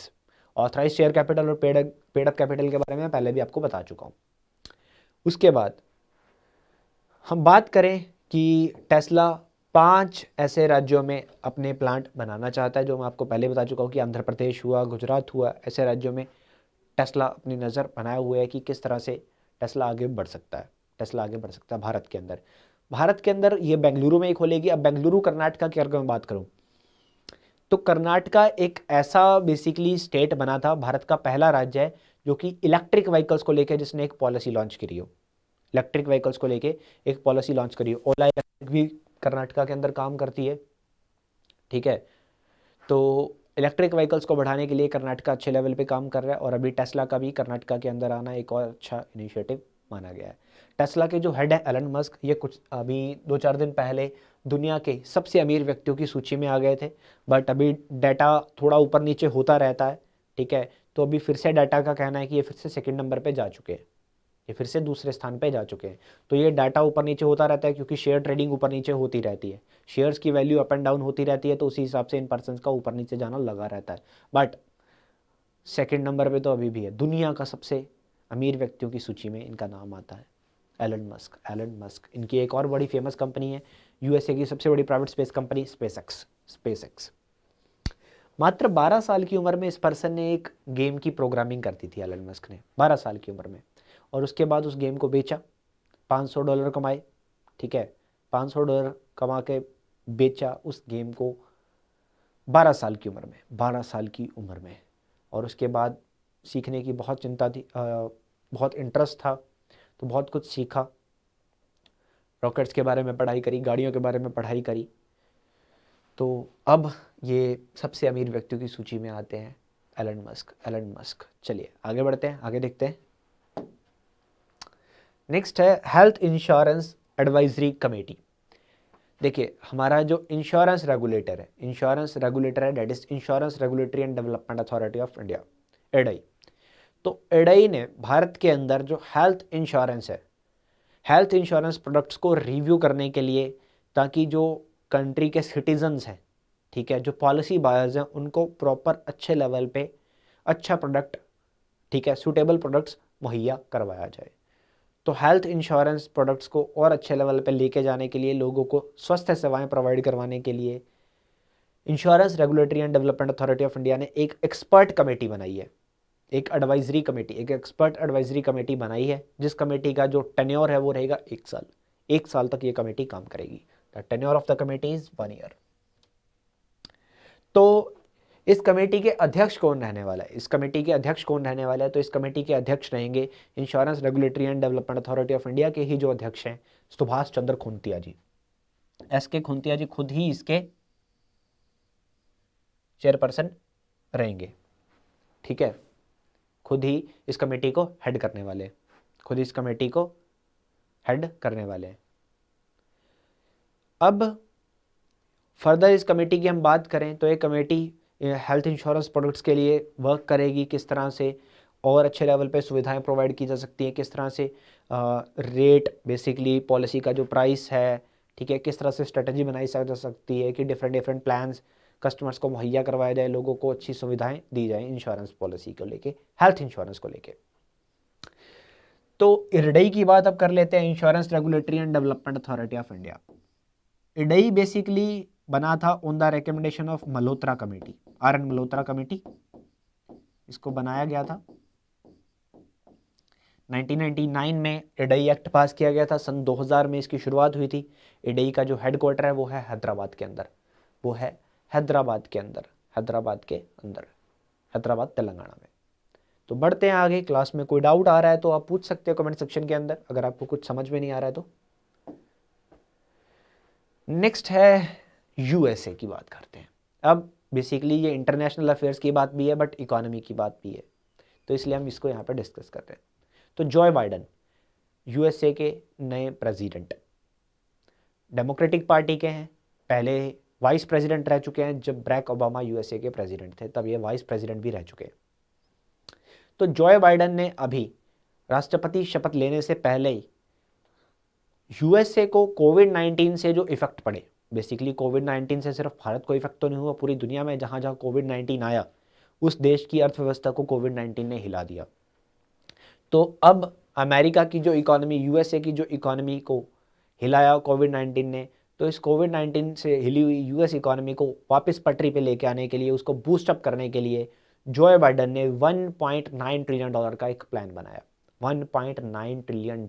Authorise share capital और पेड अप कैपिटल के बारे में पहले भी आपको बता चुका हूँ। उसके बाद हम बात करें कि टेस्ला 5 ऐसे राज्यों में अपने प्लांट बनाना चाहता है, जो मैं आपको पहले बता चुका हूँ कि आंध्र प्रदेश हुआ, गुजरात हुआ, ऐसे राज्यों में टेस्ला अपनी नज़र बनाए हुए है कि किस तरह से टेस्ला आगे बढ़ सकता है, टेस्ला आगे बढ़ सकता है भारत के अंदर। भारत के अंदर ये बेंगलुरु में ही खोलेगी। अब बेंगलुरु कर्नाटका की अगर मैं बात करूँ तो कर्नाटका एक ऐसा बेसिकली स्टेट बना था, भारत का पहला राज्य है जो कि इलेक्ट्रिक व्हीकल्स को लेकर जिसने एक पॉलिसी लॉन्च करी हो, इलेक्ट्रिक व्हीकल्स को लेके एक पॉलिसी लॉन्च करी हो। ओला इलेक्ट्रिक भी कर्नाटका के अंदर काम करती है, ठीक है। तो इलेक्ट्रिक व्हीकल्स को बढ़ाने के लिए कर्नाटका अच्छे लेवल पे काम कर रहा है, और अभी टेस्ला का भी कर्नाटका के अंदर आना एक और अच्छा इनिशिएटिव माना गया है। टेस्ला के जो हेड है एलन मस्क, ये कुछ अभी 2-4 दिन पहले दुनिया के सबसे अमीर व्यक्तियों की सूची में आ गए थे, बट अभी डाटा थोड़ा ऊपर नीचे होता रहता है, ठीक है। तो अभी फिर से डाटा का कहना है कि ये फिर से सेकंड नंबर पे जा चुके हैं, ये फिर से दूसरे स्थान पे जा चुके हैं। तो ये डाटा ऊपर नीचे होता रहता है क्योंकि शेयर ट्रेडिंग ऊपर नीचे होती रहती है, शेयर्स की वैल्यू अप एंड डाउन होती रहती है, तो उसी हिसाब से इन पर्सन्स का ऊपर नीचे जाना लगा रहता है। बट सेकंड नंबर पे तो अभी भी है, दुनिया का सबसे अमीर व्यक्तियों की सूची में इनका नाम आता है, एलन मस्क। एलन मस्क, इनकी एक और बड़ी फेमस कंपनी है, यूएसए की सबसे बड़ी प्राइवेट स्पेस कंपनी स्पेसएक्स। मात्र 12 साल की उम्र में इस पर्सन ने एक गेम की प्रोग्रामिंग कर दी थी, एलन मस्क ने 12 साल की उम्र में, और उसके बाद उस गेम को बेचा, $500 कमाए, ठीक है, $500 कमा के बेचा उस गेम को 12 साल की उम्र में, 12 साल की उम्र में। और उसके बाद सीखने की बहुत चिंता थी, बहुत इंटरेस्ट था, तो बहुत कुछ सीखा, रॉकेट्स के बारे में पढ़ाई करी, गाड़ियों के बारे में पढ़ाई करी। तो अब ये सबसे अमीर व्यक्तियों की सूची में आते हैं एलन मस्क, एलन मस्क। चलिए आगे बढ़ते हैं, आगे देखते हैं। नेक्स्ट है हेल्थ इंश्योरेंस एडवाइजरी कमेटी। देखिए हमारा जो इंश्योरेंस रेगुलेटर है that is insurance regulatory and development authority of India, IRDAI. तो एडाई ने भारत के अंदर जो हेल्थ इंश्योरेंस है, हेल्थ इंश्योरेंस प्रोडक्ट्स को रिव्यू करने के लिए, ताकि जो कंट्री के सिटीजन्स हैं, ठीक है, जो पॉलिसी बायर्स हैं, उनको प्रॉपर अच्छे लेवल पे अच्छा प्रोडक्ट, ठीक है, सूटेबल प्रोडक्ट्स मुहैया करवाया जाए। तो हेल्थ इंश्योरेंस प्रोडक्ट्स को और अच्छे लेवल पे लेके जाने के लिए, लोगों को स्वास्थ्य सेवाएं प्रोवाइड करवाने के लिए insurance regulatory and development authority of India ने एक एक्सपर्ट कमेटी बनाई है, एक एडवाइजरी कमेटी, एक एक्सपर्ट एडवाइजरी कमेटी बनाई है, जिस कमेटी का जो टेन्योर है वो रहेगा 1 साल। 1 साल तक ये कमेटी काम करेगी। The tenure of the committee is 1 year. तो इस कमेटी के अध्यक्ष कौन रहने वाला है? इस कमेटी के अध्यक्ष कौन रहने वाला है? तो इस कमेटी के अध्यक्ष रहेंगे insurance regulatory and development authority of India के ही जो अध्यक्ष हैं सुभाष चंद्र खुंतिया जी। एस.के. खुंतिया जी खुद ही इसके चेयरपर्सन रहेंगे, ठीक है, खुद ही इस कमेटी को हेड करने वाले, खुद इस कमेटी को हेड करने वाले हैं। अब फर्दर इस कमेटी की हम बात करें तो ये कमेटी हेल्थ इंश्योरेंस प्रोडक्ट्स के लिए वर्क करेगी, किस तरह से और अच्छे लेवल पे सुविधाएं प्रोवाइड की जा सकती हैं, किस तरह से रेट बेसिकली पॉलिसी का जो प्राइस है, ठीक है, किस तरह से स्ट्रेटजी बनाई जा सकती है कि डिफरेंट प्लान्स कस्टमर्स को मुहैया करवाया जाए, लोगों को अच्छी सुविधाएं दी जाए इंश्योरेंस पॉलिसी को लेके, हेल्थ इंश्योरेंस को लेके। तो इरडई की बात अब कर लेते हैं, insurance regulatory and development authority of India. IRDAI basically बना था on the recommendation of Malhotra committee, RN. Malhotra committee, इसको बनाया गया था। 1999 में इरडई एक्ट पास किया गया था, सन 2000 में इसकी शुरुआत हुई थी। इरडई का जो हेडक्वार्टर है वो है हैदराबाद के अंदर, वो है हैदराबाद के अंदर, हैदराबाद तेलंगाना में। तो बढ़ते हैं आगे, क्लास में कोई डाउट आ रहा है तो आप पूछ सकते हो कमेंट सेक्शन के अंदर, अगर आपको कुछ समझ में नहीं आ रहा है तो। नेक्स्ट है यूएसए की बात करते हैं। अब बेसिकली ये इंटरनेशनल अफेयर्स की बात भी है बट इकोनॉमी की बात भी है, तो इसलिए हम इसको यहाँ पर डिस्कस कर रहे हैं। तो जॉय बाइडन यूएसए के नए प्रेसिडेंट, डेमोक्रेटिक पार्टी के हैं, पहले वाइस प्रेसिडेंट रह चुके हैं, जब बराक ओबामा यूएसए के प्रेसिडेंट थे तब ये वाइस प्रेसिडेंट भी रह चुके हैं। तो जॉय बाइडन ने अभी राष्ट्रपति शपथ लेने से पहले ही यूएसए को कोविड-19 से जो इफेक्ट पड़े, बेसिकली कोविड-19 से सिर्फ भारत को इफेक्ट तो नहीं हुआ, पूरी दुनिया में जहाँ जहाँ कोविड-19 आया उस देश की अर्थव्यवस्था को कोविड-19 ने हिला दिया। तो अब अमेरिका की जो इकोनॉमी, यूएसए की जो इकोनॉमी को हिलाया कोविड-19 ने, तो इस कोविड-19 से हिली हुई यूएस इकोनॉमी को वापस पटरी पे लेके आने के लिए, उसको बूस्ट अप करने के लिए जॉय बाइडन ने $1.9 ट्रिलियन का एक प्लान बनाया। $1.9 ट्रिलियन,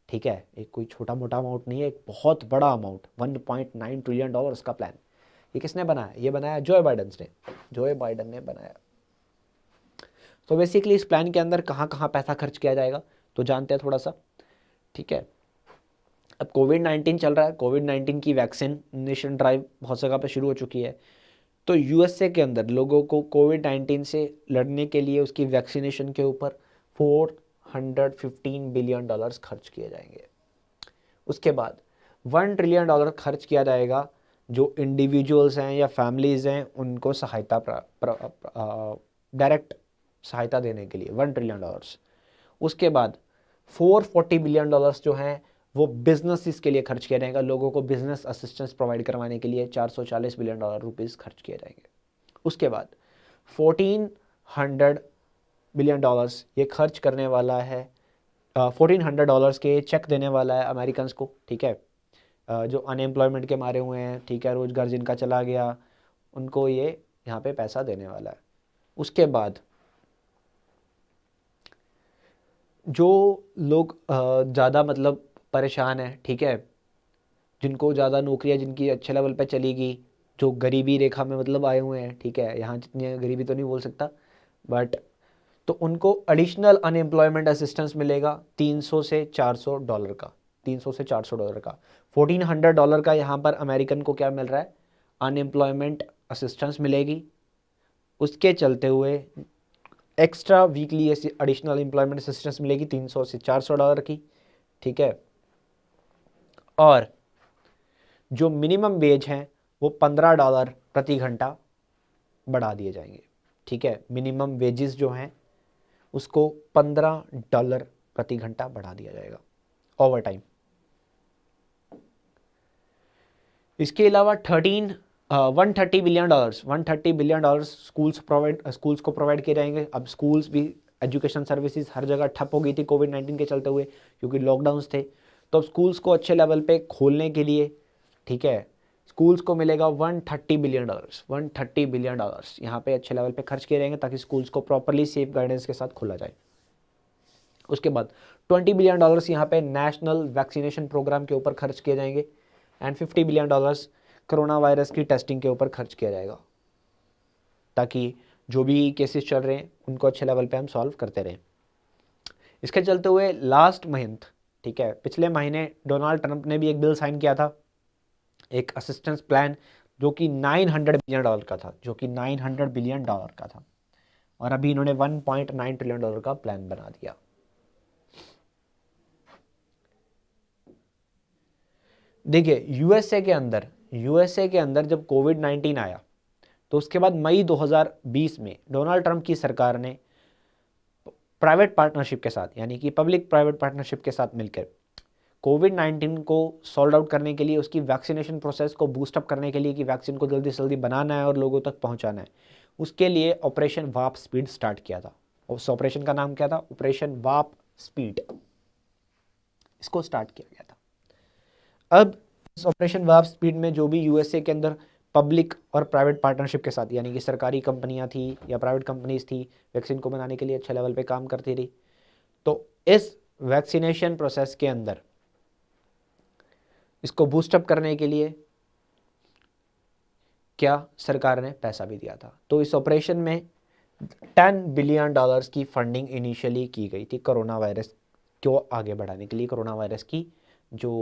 ठीक है, एक कोई छोटा मोटा अमाउंट नहीं है, एक बहुत बड़ा अमाउंट, $1.9 ट्रिलियन का प्लान। ये किसने बनाया? ये बनाया जॉय बाइडन ने बनाया। तो बेसिकली इस प्लान के अंदर कहाँ कहाँ पैसा खर्च किया जाएगा तो जानते हैं थोड़ा सा, ठीक है। अब कोविड-19 चल रहा है, कोविड-19 की वैक्सीनेशन ड्राइव बहुत जगह पे शुरू हो चुकी है। तो यूएसए के अंदर लोगों को कोविड-19 से लड़ने के लिए उसकी वैक्सीनेशन के ऊपर $415 बिलियन खर्च किए जाएंगे। उसके बाद $1 ट्रिलियन खर्च किया जाएगा जो इंडिविजुअल्स हैं या फैमिलीज़ हैं उनको सहायता डायरेक्ट सहायता देने के लिए, $1 ट्रिलियन। उसके बाद $440 बिलियन जो हैं वो बिजनेसेस के लिए खर्च किया जाएगा, लोगों को बिजनेस असिस्टेंस प्रोवाइड करवाने के लिए $440 बिलियन खर्च किए जाएंगे। उसके बाद $1,400 बिलियन ये खर्च करने वाला है, $1,400 के चेक देने वाला है अमेरिकन्स को, ठीक है, जो अनएम्प्लॉयमेंट के मारे हुए हैं, ठीक है, रोजगार जिनका चला गया, उनको ये यहाँ पे पैसा देने वाला है। उसके बाद जो लोग ज़्यादा मतलब परेशान है, ठीक है, जिनको ज़्यादा नौकरियाँ जिनकी अच्छे लेवल पे चलेगी, जो गरीबी रेखा में मतलब आए हुए हैं, ठीक है, यहाँ जितनी गरीबी तो नहीं बोल सकता बट, तो उनको एडिशनल अनएम्प्लॉयमेंट असिस्टेंस मिलेगा $300 से $400 का, $1400 का यहाँ पर अमेरिकन को क्या मिल रहा है, अनएम्प्लॉयमेंट असिस्टेंस मिलेगी। उसके चलते हुए extra weekly additional employment assistance मिलेगी $300 से $400 की, ठीक है। और जो मिनिमम वेज हैं वो $15 प्रति घंटा बढ़ा दिए जाएंगे, ठीक है, मिनिमम वेजेस जो हैं उसको $15 प्रति घंटा बढ़ा दिया जाएगा ओवर टाइम। इसके अलावा 130 बिलियन स्कूल्स को प्रोवाइड किए जाएंगे। अब स्कूल्स भी, एजुकेशन सर्विसेज हर जगह ठप हो गई थी कोविड-19 के चलते हुए क्योंकि लॉकडाउन्स थे, तो अब स्कूल्स को अच्छे लेवल पे खोलने के लिए, ठीक है, स्कूल्स को मिलेगा $130 बिलियन यहाँ पे अच्छे लेवल पे खर्च किए जाएंगे ताकि स्कूल्स को प्रॉपरली सेफ गाइडेंस के साथ खोला जाए। उसके बाद $20 बिलियन यहाँ पे नेशनल वैक्सीनेशन प्रोग्राम के ऊपर खर्च किए जाएंगे एंड $50 बिलियन कोरोना वायरस की टेस्टिंग के ऊपर खर्च किया जाएगा। ताकि जो भी केसेस चल रहे हैं उनको अच्छे लेवल पे हम सॉल्व करते रहें। इसके चलते हुए लास्ट मंथ, ठीक है, पिछले महीने डोनाल्ड ट्रंप ने भी एक बिल साइन किया था, एक असिस्टेंस प्लान जो कि $900 बिलियन का था, जो कि $900 बिलियन का था, और अभी इन्होंने $1.9 ट्रिलियन का प्लान बना दिया। देखिए यूएसए के अंदर जब कोविड-19 आया तो उसके बाद मई 2020 में डोनाल्ड ट्रंप की सरकार ने प्राइवेट पार्टनरशिप के साथ, यानी कि पब्लिक प्राइवेट पार्टनरशिप के साथ मिलकर कोविड-19 को सॉल्व आउट करने के लिए, उसकी वैक्सीनेशन प्रोसेस को बूस्टअप करने के लिए कि वैक्सीन को जल्दी से जल्दी बनाना है और लोगों तक पहुंचाना है, उसके लिए ऑपरेशन वार्प स्पीड स्टार्ट किया था। उस ऑपरेशन का नाम क्या था? ऑपरेशन वार्प स्पीड, इसको स्टार्ट किया गया था। अब इस ऑपरेशन वार्प स्पीड में जो भी यूएसए के अंदर पब्लिक और प्राइवेट पार्टनरशिप के साथ, यानी कि सरकारी कंपनियां थी या प्राइवेट कंपनीज थी, वैक्सीन को बनाने के लिए अच्छे लेवल पे काम करती रही। तो इस वैक्सीनेशन प्रोसेस के अंदर इसको बूस्टअप करने के लिए क्या सरकार ने पैसा भी दिया था। तो इस ऑपरेशन में $10 बिलियन की फंडिंग इनिशियली की गई थी कोरोना वायरस को आगे बढ़ाने के लिए, कोरोना वायरस की जो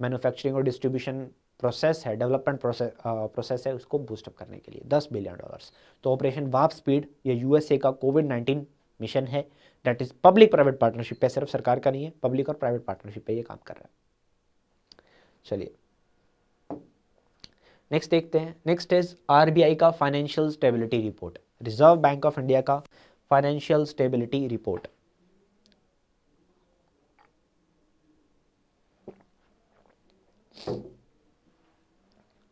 मैन्युफैक्चरिंग और डिस्ट्रीब्यूशन प्रोसेस है, डेवलपमेंट प्रोसेस है, उसको बूस्टअप करने के लिए $10 बिलियन। तो ऑपरेशन वार्प स्पीड ये यूएसए का कोविड-19 मिशन है, that is public private partnership पे, सिर्फ सरकार का नहीं है, पब्लिक और प्राइवेट पार्टनरशिप पे ये काम कर रहा है। चलिए नेक्स्ट देखते हैं। नेक्स्ट इज आरबीआई का financial stability report, Reserve Bank of India का financial stability report.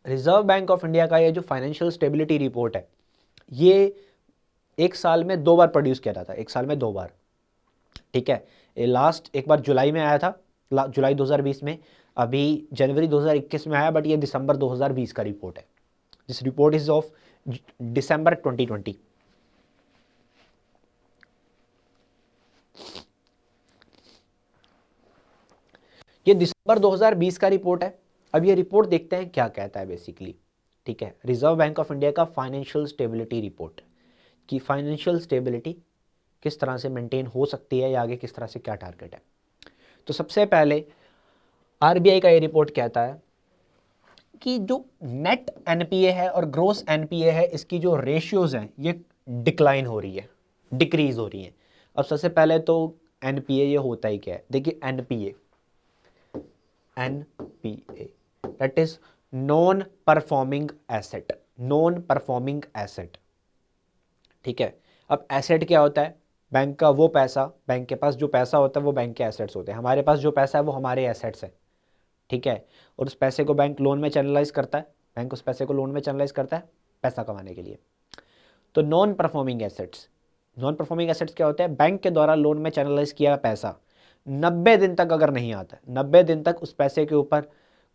Reserve Bank of India का ये जो फाइनेंशियल स्टेबिलिटी रिपोर्ट है, ये एक साल में 2 बार प्रोड्यूस किया जाता है, एक साल में 2 बार, ठीक है। ये लास्ट एक बार जुलाई में आया था, जुलाई 2020 में, अभी जनवरी 2021 में आया, बट ये दिसंबर 2020 का रिपोर्ट है। This report is of December 2020। ये दिसंबर 2020 का रिपोर्ट है। अब ये रिपोर्ट देखते हैं क्या कहता है बेसिकली, ठीक है। रिजर्व बैंक ऑफ इंडिया का फाइनेंशियल स्टेबिलिटी रिपोर्ट कि फाइनेंशियल स्टेबिलिटी किस तरह से मेंटेन हो सकती है या आगे किस तरह से क्या टारगेट है। तो सबसे पहले आरबीआई का ये रिपोर्ट कहता है कि जो नेट एनपीए है और ग्रोस एनपीए है, इसकी जो रेशियोज हैं ये डिक्लाइन हो रही है, डिक्रीज हो रही है। अब सबसे पहले तो एनपीए ये होता ही क्या है? देखिए NPA that is non performing asset, non performing asset, ठीक है। अब एसेट क्या होता है? बैंक का वो पैसा, बैंक के पास जो पैसा होता है वो बैंक के एसेट्स होते हैं। हमारे पास जो पैसा है वो हमारे एसेट्स है, ठीक है। और उस पैसे को बैंक लोन में चैनलाइज करता है, बैंक उस पैसे को लोन में चैनलाइज करता है पैसा कमाने के लिए। तो non performing assets, non performing assets क्या होते हैं? बैंक के द्वारा लोन में चैनलाइज किया पैसा 90 दिन तक अगर नहीं आता, 90 दिन तक उस पैसे के ऊपर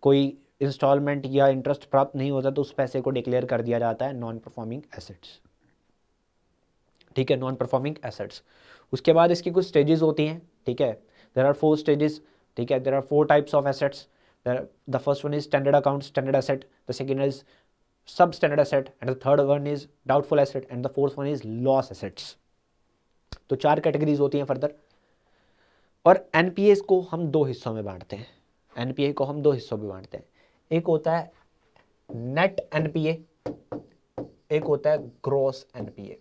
कोई इंस्टॉलमेंट या इंटरेस्ट प्राप्त नहीं होता, तो उस पैसे को डिक्लेयर कर दिया जाता है नॉन परफॉर्मिंग एसेट्स, ठीक है, नॉन परफॉर्मिंग एसेट्स। उसके बाद इसकी कुछ स्टेजेस होती हैं, ठीक है। देयर आर 4 स्टेजेस, ठीक है। There are 4 types of assets. The first one is standard account, standard asset, the second is sub standard asset, and the third one is doubtful asset, and the fourth one is loss assets. तो 4 categories होती हैं further. और NPA को हम 2 हिस्सों में बांटते हैं, एनपीए को हम 2 हिस्सों में बांटते हैं। एक होता है नेट एनपीए, एक होता है ग्रॉस एनपीए।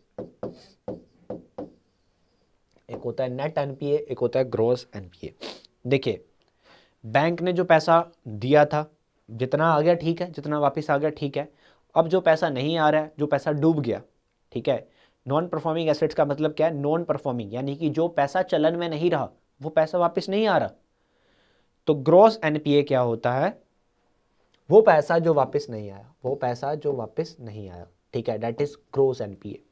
एक होता है नेट एनपीए, एक होता है ग्रॉस एनपीए। देखिए बैंक ने जो पैसा दिया था, जितना आ गया ठीक है, जितना वापस आ गया ठीक है। अब जो पैसा नहीं आ रहा है, जो पैसा डूब गया, ठीक है। नॉन परफॉर्मिंग एसेट्स का मतलब क्या है? नॉन परफॉर्मिंग, यानी कि जो पैसा चलन में नहीं रहा, वो पैसा वापस नहीं आ रहा। तो ग्रॉस एनपीए क्या होता है? वो पैसा जो वापस नहीं आया, वो पैसा जो वापस नहीं आया, ठीक है, दैट इज ग्रॉस एनपीए।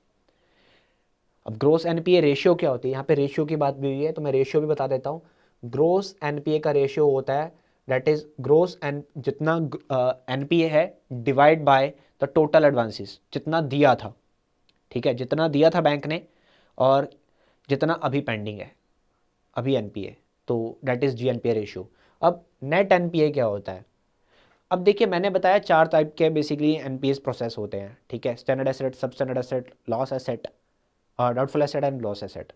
अब ग्रॉस एनपीए रेशियो क्या होती है? यहाँ पे रेशियो की बात भी हुई है तो मैं रेशियो भी बता देता हूँ। ग्रॉस एनपीए का रेशियो होता है दैट इज ग्रॉस एन, जितना एनपीए है divide by the total advances, जितना दिया था, ठीक है, जितना दिया था बैंक ने और जितना अभी पेंडिंग है, अभी एनपीए, तो दैट इज जीएनपीए रेशियो। अब नेट एनपीए क्या होता है? अब देखिए मैंने बताया 4 टाइप के बेसिकली एनपीएस प्रोसेस होते हैं, ठीक है, स्टैंडर्ड एसेट, सब स्टैंडर्ड एसेट, लॉस एसेट और doubtful asset and loss asset.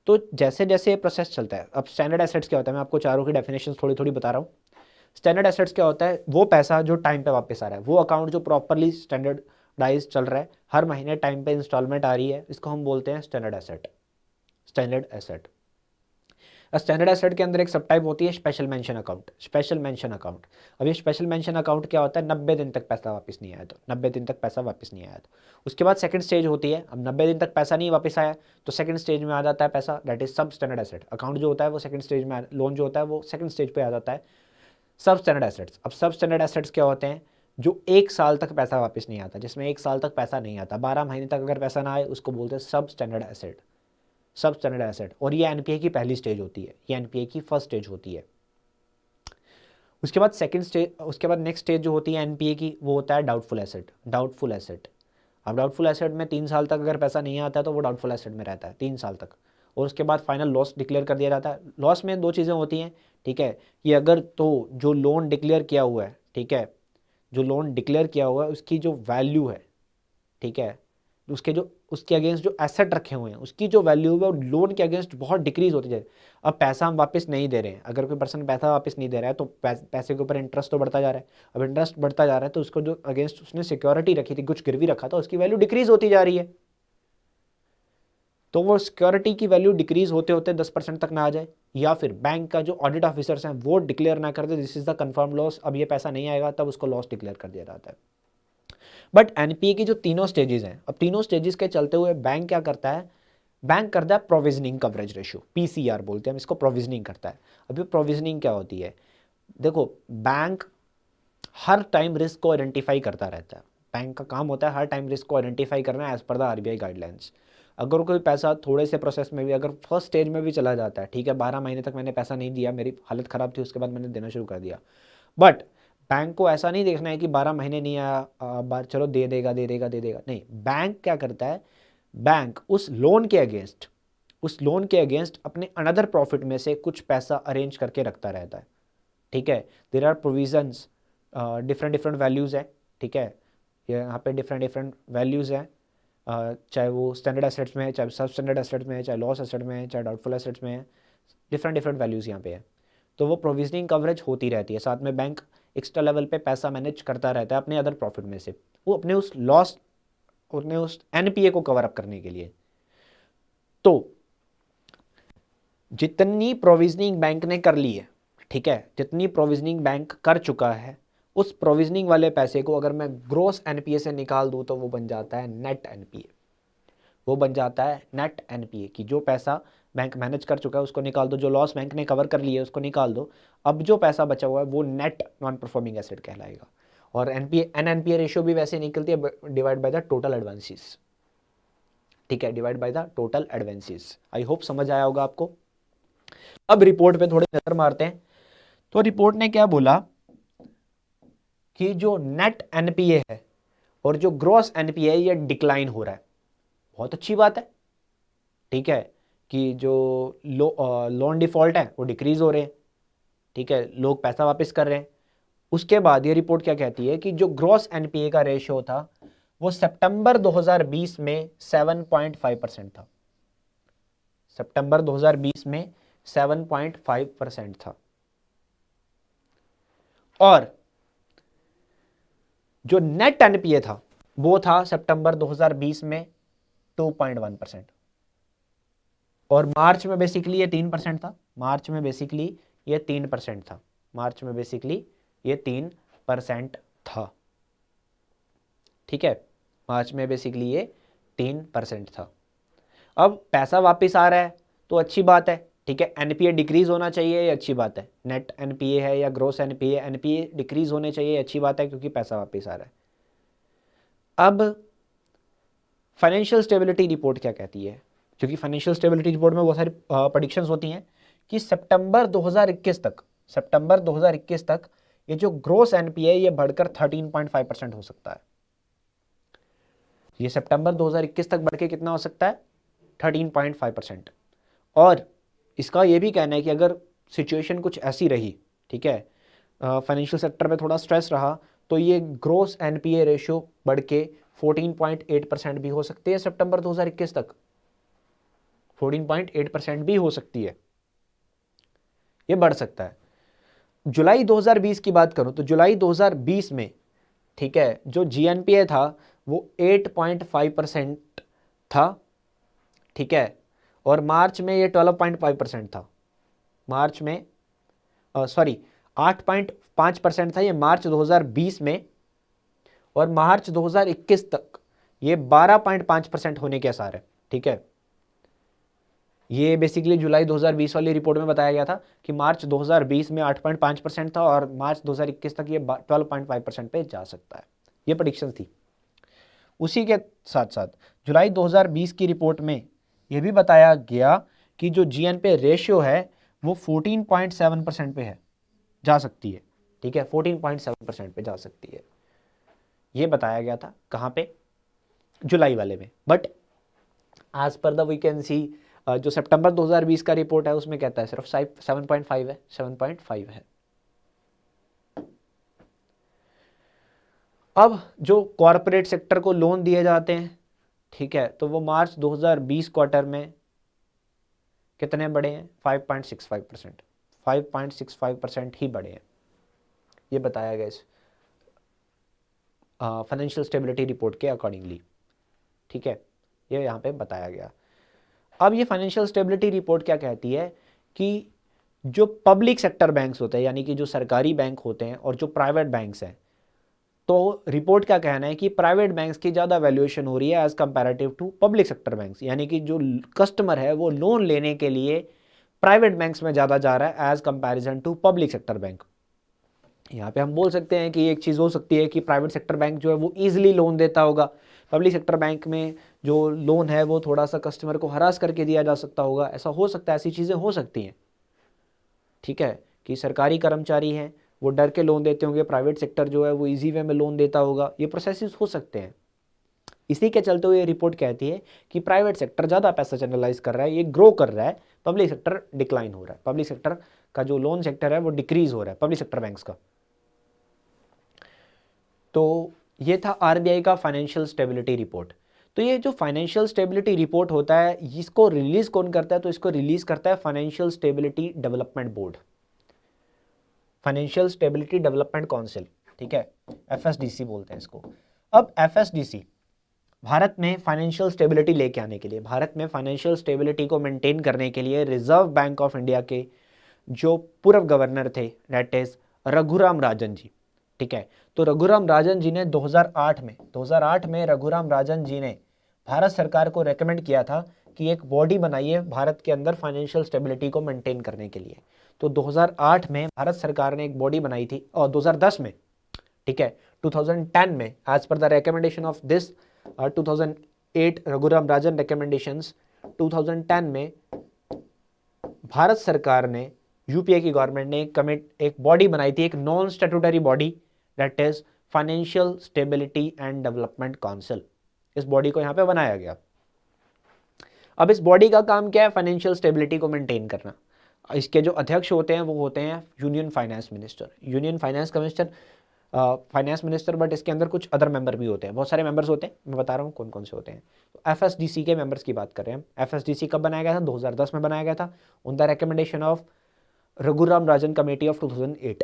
तो जैसे जैसे ये प्रोसेस चलता है, अब स्टैंडर्ड एसेट्स क्या होता है, मैं आपको चारों की डेफिनेशन थोड़ी थोड़ी बता रहा हूँ। स्टैंडर्ड एसेट्स क्या होता है, वो पैसा जो टाइम पे वापस आ रहा है, वो अकाउंट जो प्रॉपरली स्टैंडर्डाइज चल रहा है, हर महीने टाइम पे इंस्टॉलमेंट आ रही है, इसको हम बोलते हैं standard asset. Standard asset. Standard asset के अंदर एक सब टाइप होती है special mention account. Special mention account, अब ये स्पेशल मेंशन अकाउंट क्या होता है, 90 दिन तक पैसा वापस नहीं आया तो, 90 दिन तक पैसा वापस नहीं आया तो उसके बाद सेकंड स्टेज होती है। अब 90 दिन तक पैसा नहीं वापस आया तो सेकंड स्टेज में आ जाता है पैसा, that is sub standard asset. Account जो होता है वो सेकंड स्टेज में, लोन जो होता है वो सेकंड स्टेज पे आ जाता है, सब स्टैंडर्ड एसेट्स। अब सब स्टैंडर्ड एसेट्स क्या होते हैं, जो 1 साल तक पैसा वापस नहीं आता, जिसमें 1 साल तक पैसा नहीं आता, 12 महीने तक अगर पैसा ना आए उसको बोलते हैं सब स्टैंडर्ड एसेट, सब स्टैंडर्ड एसेट। और ये एनपीए की पहली स्टेज होती है, ये एनपीए की फर्स्ट स्टेज होती है। उसके बाद सेकंड स्टेज, उसके बाद नेक्स्ट स्टेज जो होती है एनपीए की, वो होता है डाउटफुल एसेट। डाउटफुल एसेट, अब डाउटफुल एसेट में 3 साल तक अगर पैसा नहीं आता है तो वो डाउटफुल एसेट में रहता है 3 साल तक, और उसके बाद फाइनल लॉस डिक्लेयर कर दिया जाता है। लॉस में 2 चीज़ें होती हैं, ठीक है, कि अगर तो जो लोन डिक्लेयर किया हुआ है, ठीक है, जो लोन डिक्लेयर किया हुआ है उसकी जो वैल्यू है, ठीक है, उसके जो उसके अगेंस्ट जो एसेट रखे हुए हैं उसकी जो वैल्यू है वो लोन के अगेंस्ट बहुत डिक्रीज होती जाए। अब पैसा हम वापस नहीं दे रहे हैं, अगर कोई पर्सन पैसा वापस नहीं दे रहा है तो पैसे के ऊपर इंटरेस्ट तो बढ़ता जा रहा है। अब इंटरेस्ट बढ़ता जा रहा है तो उसको जो अगेंस्ट उसने सिक्योरिटी रखी थी, कुछ गिरवी रखा था, उसकी वैल्यू डिक्रीज होती जा रही है। तो वो सिक्योरिटी की वैल्यू डिक्रीज होते होते 10% तक ना आ जाए, या फिर बैंक का जो ऑडिट ऑफिसर्स हैं वो डिक्लेयर ना कर दे this is the confirm loss, अब ये पैसा नहीं आएगा, तब उसको लॉस डिक्लेयर कर दिया जाता है। बट एनपीए की जो तीनों स्टेजेस हैं, अब तीनों स्टेजेस के चलते हुए बैंक क्या करता है, बैंक करता है प्रोविजनिंग कवरेज रेशियो, पीसीआर बोलते हैं हम इसको, प्रोविजनिंग करता है। अभी प्रोविजनिंग क्या होती है, देखो बैंक हर टाइम रिस्क को आइडेंटिफाई करता रहता है, बैंक का काम होता है हर टाइम रिस्क को आइडेंटिफाई करना as per the RBI guidelines. अगर कोई पैसा थोड़े से प्रोसेस में भी अगर फर्स्ट स्टेज में भी चला जाता है, ठीक है, 12 महीने तक मैंने पैसा नहीं दिया, मेरी हालत ख़राब थी, उसके बाद मैंने देना शुरू कर दिया, बट बैंक को ऐसा नहीं देखना है कि 12 महीने नहीं आया, बार चलो दे देगा दे देगा दे देगा, नहीं, बैंक क्या करता है, बैंक उस लोन के अगेंस्ट, उस लोन के अगेंस्ट अपने अनदर प्रॉफिट में से कुछ पैसा अरेंज करके रखता रहता है, ठीक है। There are provisions, different different values है, ठीक है, यहाँ पे डिफरेंट डिफरेंट वैल्यूज़ हैं, चाहे वो स्टैंडर्ड एसेट्स में है, चाहे सब स्टैंडर्ड एसेट्स में है, चाहे लॉस एसेट में है, चाहे डाउटफुल एसेट्स में है, डिफरेंट डिफरेंट वैल्यूज़ यहाँ पे है। तो वो प्रोविजनिंग कवरेज होती रहती है, साथ में बैंक एक्स्ट्रा लेवल पे पैसा मैनेज करता रहता है अपने अदर प्रॉफिट में से, वो अपने उस लॉस, अपने उस एनपीए को कवर अप करने के लिए। तो जितनी प्रोविजनिंग बैंक ने कर ली है, ठीक है, जितनी प्रोविजनिंग बैंक कर चुका है, उस प्रोविजनिंग वाले पैसे को अगर मैं ग्रोस एनपीए से निकाल दूं तो वो बन जाता है नेट एनपीए, वो बन जाता है नेट एनपीए, की जो पैसा बैंक मैनेज कर चुका है उसको निकाल दो, जो लॉस बैंक ने कवर कर लिया है उसको निकाल दो, अब जो पैसा बचा हुआ है वो नेट नॉन परफॉर्मिंग एसेट कहलाएगा। और एनपीए एनएनपीए रेशियो भी वैसे निकलती है, divide by the total advances, ठीक है, divide by the total advances. I hope समझ आया होगा आपको। अब रिपोर्ट पे थोड़ी नजर मारते हैं। तो रिपोर्ट ने क्या बोला कि जो नेट एनपीए है और जो ग्रॉस एनपीए है ये डिक्लाइन हो रहा है, बहुत अच्छी बात है, ठीक है, कि जो लोन डिफॉल्ट है वो डिक्रीज हो रहे हैं, ठीक है, लोग पैसा वापस कर रहे हैं। उसके बाद ये रिपोर्ट क्या कहती है कि जो ग्रॉस एनपीए का रेशियो था वो सितंबर 2020 में 7.5% था, सितंबर 2020 में 7.5% था, और जो नेट एनपीए था वो था सितंबर 2020 में 2.1%, और मार्च में बेसिकली ये 3% था, मार्च में बेसिकली ये 3% था, मार्च में बेसिकली ये 3% था, ठीक है, मार्च में बेसिकली ये 3% था। अब पैसा वापस आ रहा है तो अच्छी बात है, ठीक है, एनपीए डिक्रीज होना चाहिए, ये अच्छी बात है, नेट एनपीए है या ग्रोस एनपीए, एनपीए डिक्रीज होने चाहिए, अच्छी बात है क्योंकि पैसा वापस आ रहा है। अब फाइनेंशियल स्टेबिलिटी रिपोर्ट क्या कहती है, क्योंकि फाइनेंशियल स्टेबिलिटी रिपोर्ट में बहुत सारी प्रेडिक्शंस होती हैं कि सितंबर 2021 तक, सितंबर 2021 तक ये जो ग्रोस एनपीए ये बढ़कर 13.5% हो सकता है, ये सितंबर 2021 तक बढ़ के कितना हो सकता है, 13.5%। और इसका ये भी कहना है कि अगर सिचुएशन कुछ ऐसी रही, ठीक है, फाइनेंशियल सेक्टर में थोड़ा स्ट्रेस रहा तो ये ग्रोस एनपीए रेशियो बढ़ के 14.8% भी हो सकती है सितंबर 2021 तक, 14.8% भी हो सकती है, ये बढ़ सकता है। जुलाई 2020 की बात करूं तो जुलाई 2020 में, ठीक है, जो जीएनपीए था वो 8.5% था, ठीक है, और मार्च में ये 12.5% था, मार्च में सॉरी 8.5% था ये मार्च 2020 में, और मार्च 2021 तक ये 12.5% होने के आसार है, ठीक है। ये बेसिकली जुलाई 2020 वाली रिपोर्ट में बताया गया था कि मार्च 2020 में 8.5% था और मार्च 2021 तक ये 12.5% पे जा सकता है, ये प्रेडिक्शन थी। उसी के साथ साथ जुलाई 2020 की रिपोर्ट में ये भी बताया गया कि जो जीएनपी रेशियो है वो 14.7% पे है, जा सकती है, ठीक है, 14.7% पे जा सकती है, ये बताया गया था कहाँ पे, जुलाई वाले में। बट आज पर द वी कैन सी जो सितंबर 2020 का रिपोर्ट है उसमें कहता है सिर्फ 7.5 है, 7.5 है। अब जो कॉरपोरेट सेक्टर को लोन दिए जाते हैं, ठीक है, तो वो मार्च 2020 क्वार्टर में कितने बढ़े हैं, 5.65%, 5.65% ही बढ़े हैं, ये बताया गया इस फाइनेंशियल स्टेबिलिटी रिपोर्ट के अकॉर्डिंगली, ठीक है, ये यहाँ पे बताया गया। अब ये फाइनेंशियल स्टेबिलिटी रिपोर्ट क्या कहती है कि जो पब्लिक सेक्टर बैंक्स होते हैं, यानी कि जो सरकारी बैंक होते हैं और जो प्राइवेट बैंक्स हैं, तो रिपोर्ट क्या कहना है कि प्राइवेट बैंक्स की ज़्यादा वैल्यूएशन हो रही है as comparative to public sector banks, यानी कि जो कस्टमर है वो लोन लेने के लिए प्राइवेट बैंक्स में ज़्यादा जा रहा है as comparison to public sector bank. यहाँ पे हम बोल सकते हैं कि एक चीज़ हो सकती है कि प्राइवेट सेक्टर बैंक जो है वो ईजिली लोन देता होगा, पब्लिक सेक्टर बैंक में जो लोन है वो थोड़ा सा कस्टमर को हरास करके दिया जा सकता होगा, ऐसा हो सकता है, ऐसी चीज़ें हो सकती हैं, ठीक है, कि सरकारी कर्मचारी हैं वो डर के लोन देते होंगे, प्राइवेट सेक्टर जो है वो इजी वे में लोन देता होगा, ये प्रोसेसेस हो सकते हैं। इसी के चलते हुए ये रिपोर्ट कहती है कि प्राइवेट सेक्टर ज़्यादा पैसा चैनलाइज कर रहा है, ये ग्रो कर रहा है, पब्लिक सेक्टर डिक्लाइन हो रहा है, पब्लिक सेक्टर का जो लोन सेक्टर है वो डिक्रीज हो रहा है, पब्लिक सेक्टर बैंक्स का। तो ये था आरबीआई का फाइनेंशियल स्टेबिलिटी रिपोर्ट। तो ये जो फाइनेंशियल स्टेबिलिटी रिपोर्ट होता है इसको रिलीज कौन करता है, तो इसको रिलीज करता है financial stability development board, financial stability development council, ठीक है, एफएसडीसी बोलते हैं इसको। अब एफएसडीसी भारत में फाइनेंशियल स्टेबिलिटी लेके आने के लिए, भारत में फाइनेंशियल स्टेबिलिटी को मेंटेन करने के लिए रिजर्व बैंक ऑफ इंडिया के जो पूर्व गवर्नर थे दैट इज रघुराम राजन जी, ठीक है, तो रघुराम राजन जी ने 2008 में रघुराम राजन जी ने भारत सरकार को रेकमेंड किया था कि एक बॉडी बनाइए भारत के अंदर फाइनेंशियल स्टेबिलिटी को मेंटेन करने के लिए। तो 2008 में भारत सरकार ने एक बॉडी बनाई थी, और 2010 में, ठीक है, 2010 में as per the recommendation of this 2008 Raghuram Rajan recommendations, 2010 में भारत सरकार ने, यूपीए की गवर्नमेंट ने एक बॉडी बनाई थी, एक non statutory body that is financial stability and development council. इस बॉडी को यहाँ पे बनाया गया। अब इस बॉडी का काम क्या है, फाइनेंशियल स्टेबिलिटी को मेंटेन करना। इसके जो अध्यक्ष होते हैं वो होते हैं union finance minister, union finance commissioner, finance minister, but इसके अंदर कुछ अदर मेंबर भी होते हैं, बहुत सारे मेंबर्स होते हैं, मैं बता रहा हूँ कौन कौन से होते हैं। तो एफएसडीसी के मेंबर्स की बात कर रहे हैं। एफएसडीसी कब बनाया गया था, 2010 में बनाया गया था, on the recommendation of Raghuram Rajan committee of 2008।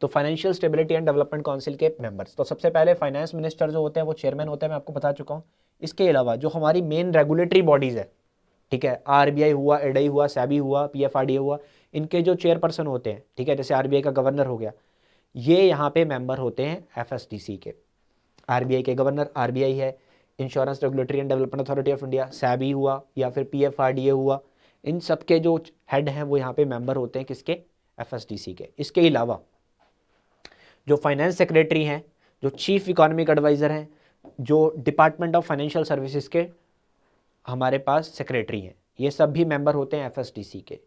तो financial stability and development council के मेंबर्स, तो सबसे पहले फाइनेंस मिनिस्टर जो होते हैं वो चेयरमैन होते हैं, मैं आपको बता चुका हूँ। इसके अलावा जो हमारी मेन रेगुलेटरी बॉडीज़ है, ठीक है, आरबीआई हुआ, एडई हुआ, सेबी हुआ, पीएफआरडीए हुआ, इनके जो चेयरपर्सन होते हैं, ठीक है, जैसे आरबीआई का गवर्नर हो गया, ये यहाँ पे मेंबर होते हैं एफएसडीसी के। आरबीआई के गवर्नर आरबीआई है, insurance regulatory and development authority of India SEBI हुआ, या फिर पीएफआरडीए हुआ, इन सब के जो हेड हैं वो यहाँ पे मेंबर होते हैं किसके, एफएसडीसी के। इसके अलावा जो फाइनेंस सेक्रेटरी हैं, जो चीफ इकोनॉमिक एडवाइज़र हैं, जो डिपार्टमेंट ऑफ फाइनेंशियल सर्विसेज के हमारे पास सेक्रेटरी हैं, ये सब भी मेंबर होते हैं एफएसडीसी के।